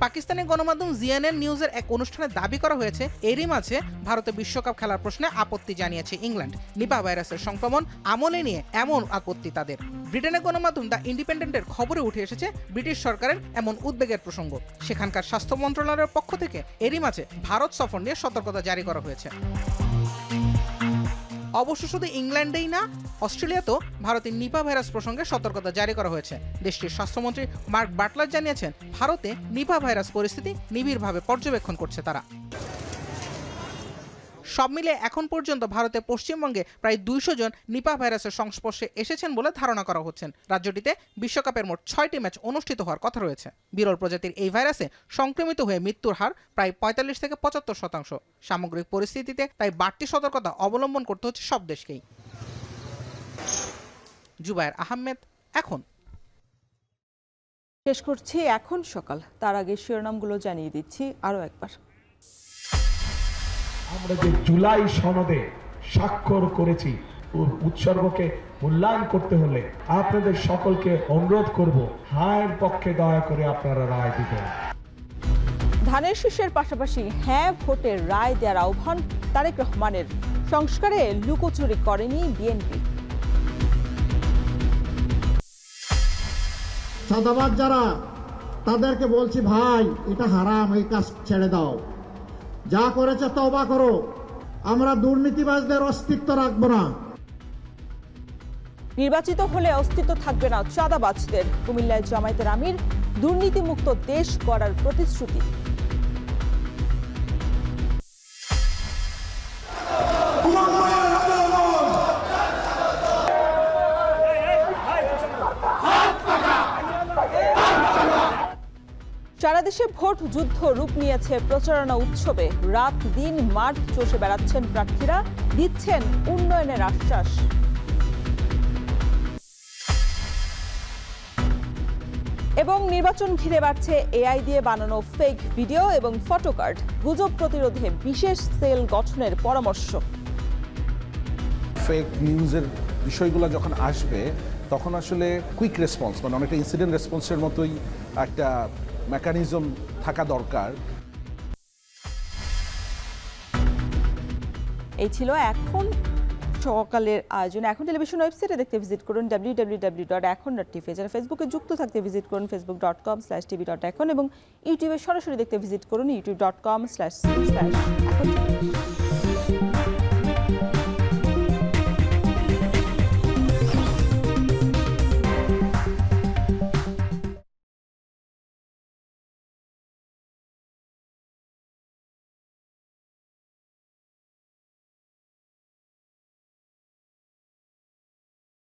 Speaker 5: পাকিস্তানের গণমাধ্যম জিএনএন নিউজের এক অনুষ্ঠানে দাবি করা হয়েছে এরই মাঝে ভারতে বিশ্বকাপ খেলার প্রশ্নে আপত্তি জানিয়েছে ইংল্যান্ড। নিপা ভাইরাসের সংক্রমণ আমলে নিয়ে এমন আপত্তি তাদের। ব্রিটেনের গণমাধ্যম দ্য ইন্ডিপেন্ডেন্টের খবরে উঠে এসেছে ব্রিটিশ সরকারের এমন উদ্বেগের প্রসঙ্গ। সেখানকার স্বাস্থ্য মন্ত্রণালয়ের পক্ষ থেকে এরই মাঝে ভারত সফর নিয়ে সতর্কতা জারি করা হয়েছে। অবশ্য শুধু ইংল্যান্ডেই না, অস্ট্রেলিয়াতেও ভারতের নিপা ভাইরাস প্রসঙ্গে সতর্কতা জারি করা হয়েছে। দেশটির স্বাস্থ্যমন্ত্রী মার্ক বাটলার জানিয়েছেন ভারতে নিপা ভাইরাস পরিস্থিতি নিবিড়ভাবে পর্যবেক্ষণ করছে তারা। সব মিলে এখন পর্যন্ত ভারতে পশ্চিমবঙ্গে প্রায় 200 জন নিপা ভাইরাসের সংস্পর্শে এসেছেন বলে ধারণা করা হচ্ছে। রাজ্যটিতে বিশ্বকাপের মোট 6টি ম্যাচ অনুষ্ঠিত হওয়ার কথা রয়েছে। বিরল প্রজাতির এই ভাইরাসে সংক্রমিত হয়ে মৃত্যুর হার প্রায় 45 থেকে 75%। সামগ্রিক পরিস্থিতিতে তাই বাড়তি সতর্কতা অবলম্বন করতে হচ্ছে সব দেশকেই। জুবায়ের আহমেদ, এখন।
Speaker 2: শেষ করছি এখন সকাল। তার আগে শিরোনামগুলো জানিয়ে দিচ্ছি আরও একবার।
Speaker 20: আমরা যে জুলাই সনদে স্বাক্ষর করেছি উৎসর্গকে মূল্যায়ন করতে হলে আপনাদের সকলকে অনুরোধ করব, হায়ের পক্ষে দয়া করে আপনারা রায় দিবেন।
Speaker 2: ধানের শীষের পাশাপাশি হ্যাঁ ভোটের রায় দেওয়ার আহ্বান তারেক রহমানের। সংস্কারে লুকোচুরি করেনি বিএনপি।
Speaker 21: চাঁদাবাজ যারা, তাদেরকে বলছি ভাই এটা হারাম, এই কাজ ছেড়ে দাও, যা করেছে তওবা করো, আমরা দুর্নীতিবাজদের অস্তিত্ব রাখবো না।
Speaker 2: নির্বাচিত হলে অস্তিত্ব থাকবে না চাঁদাবাজদের। কুমিল্লায় জামায়াতের আমির দুর্নীতিমুক্ত দেশ গড়ার প্রতিশ্রুতি। সারা দেশে ভোট যুদ্ধ রূপ নিয়েছে প্রচারণা উৎসবে। রাত দিন মাঠ চষে বেড়াচ্ছেন প্রার্থীরা, দিচ্ছেন উন্নয়নের আশ্বাস। এবং নির্বাচন ঘিরে বাড়ছে এআই দিয়ে বানানো ফেক ভিডিও এবং ফটোকার্ড। গুজব প্রতিরোধে বিশেষ সেল গঠনের পরামর্শ।
Speaker 8: ফেক নিউজের বিষয়গুলো যখন আসবে তখন আসলে কুইক রেসপন্স, মানে অনেকটা ইনসিডেন্ট রেসপন্সের মতোই একটা মেকানিজম থাকা দরকার।
Speaker 2: এই ছিল এখন সকালের আয়োজন। এখন টেলিভিশন ওয়েবসাইটে দেখতে ভিজিট করুন www.ekhon.tv। যারা ফেসবুকে যুক্ত থাকতে ভিজিট করুন facebook.com/tv.ekhon এবং ইউটিউবে সরাসরি দেখতে ভিজিট করুন youtube.com/ekhon।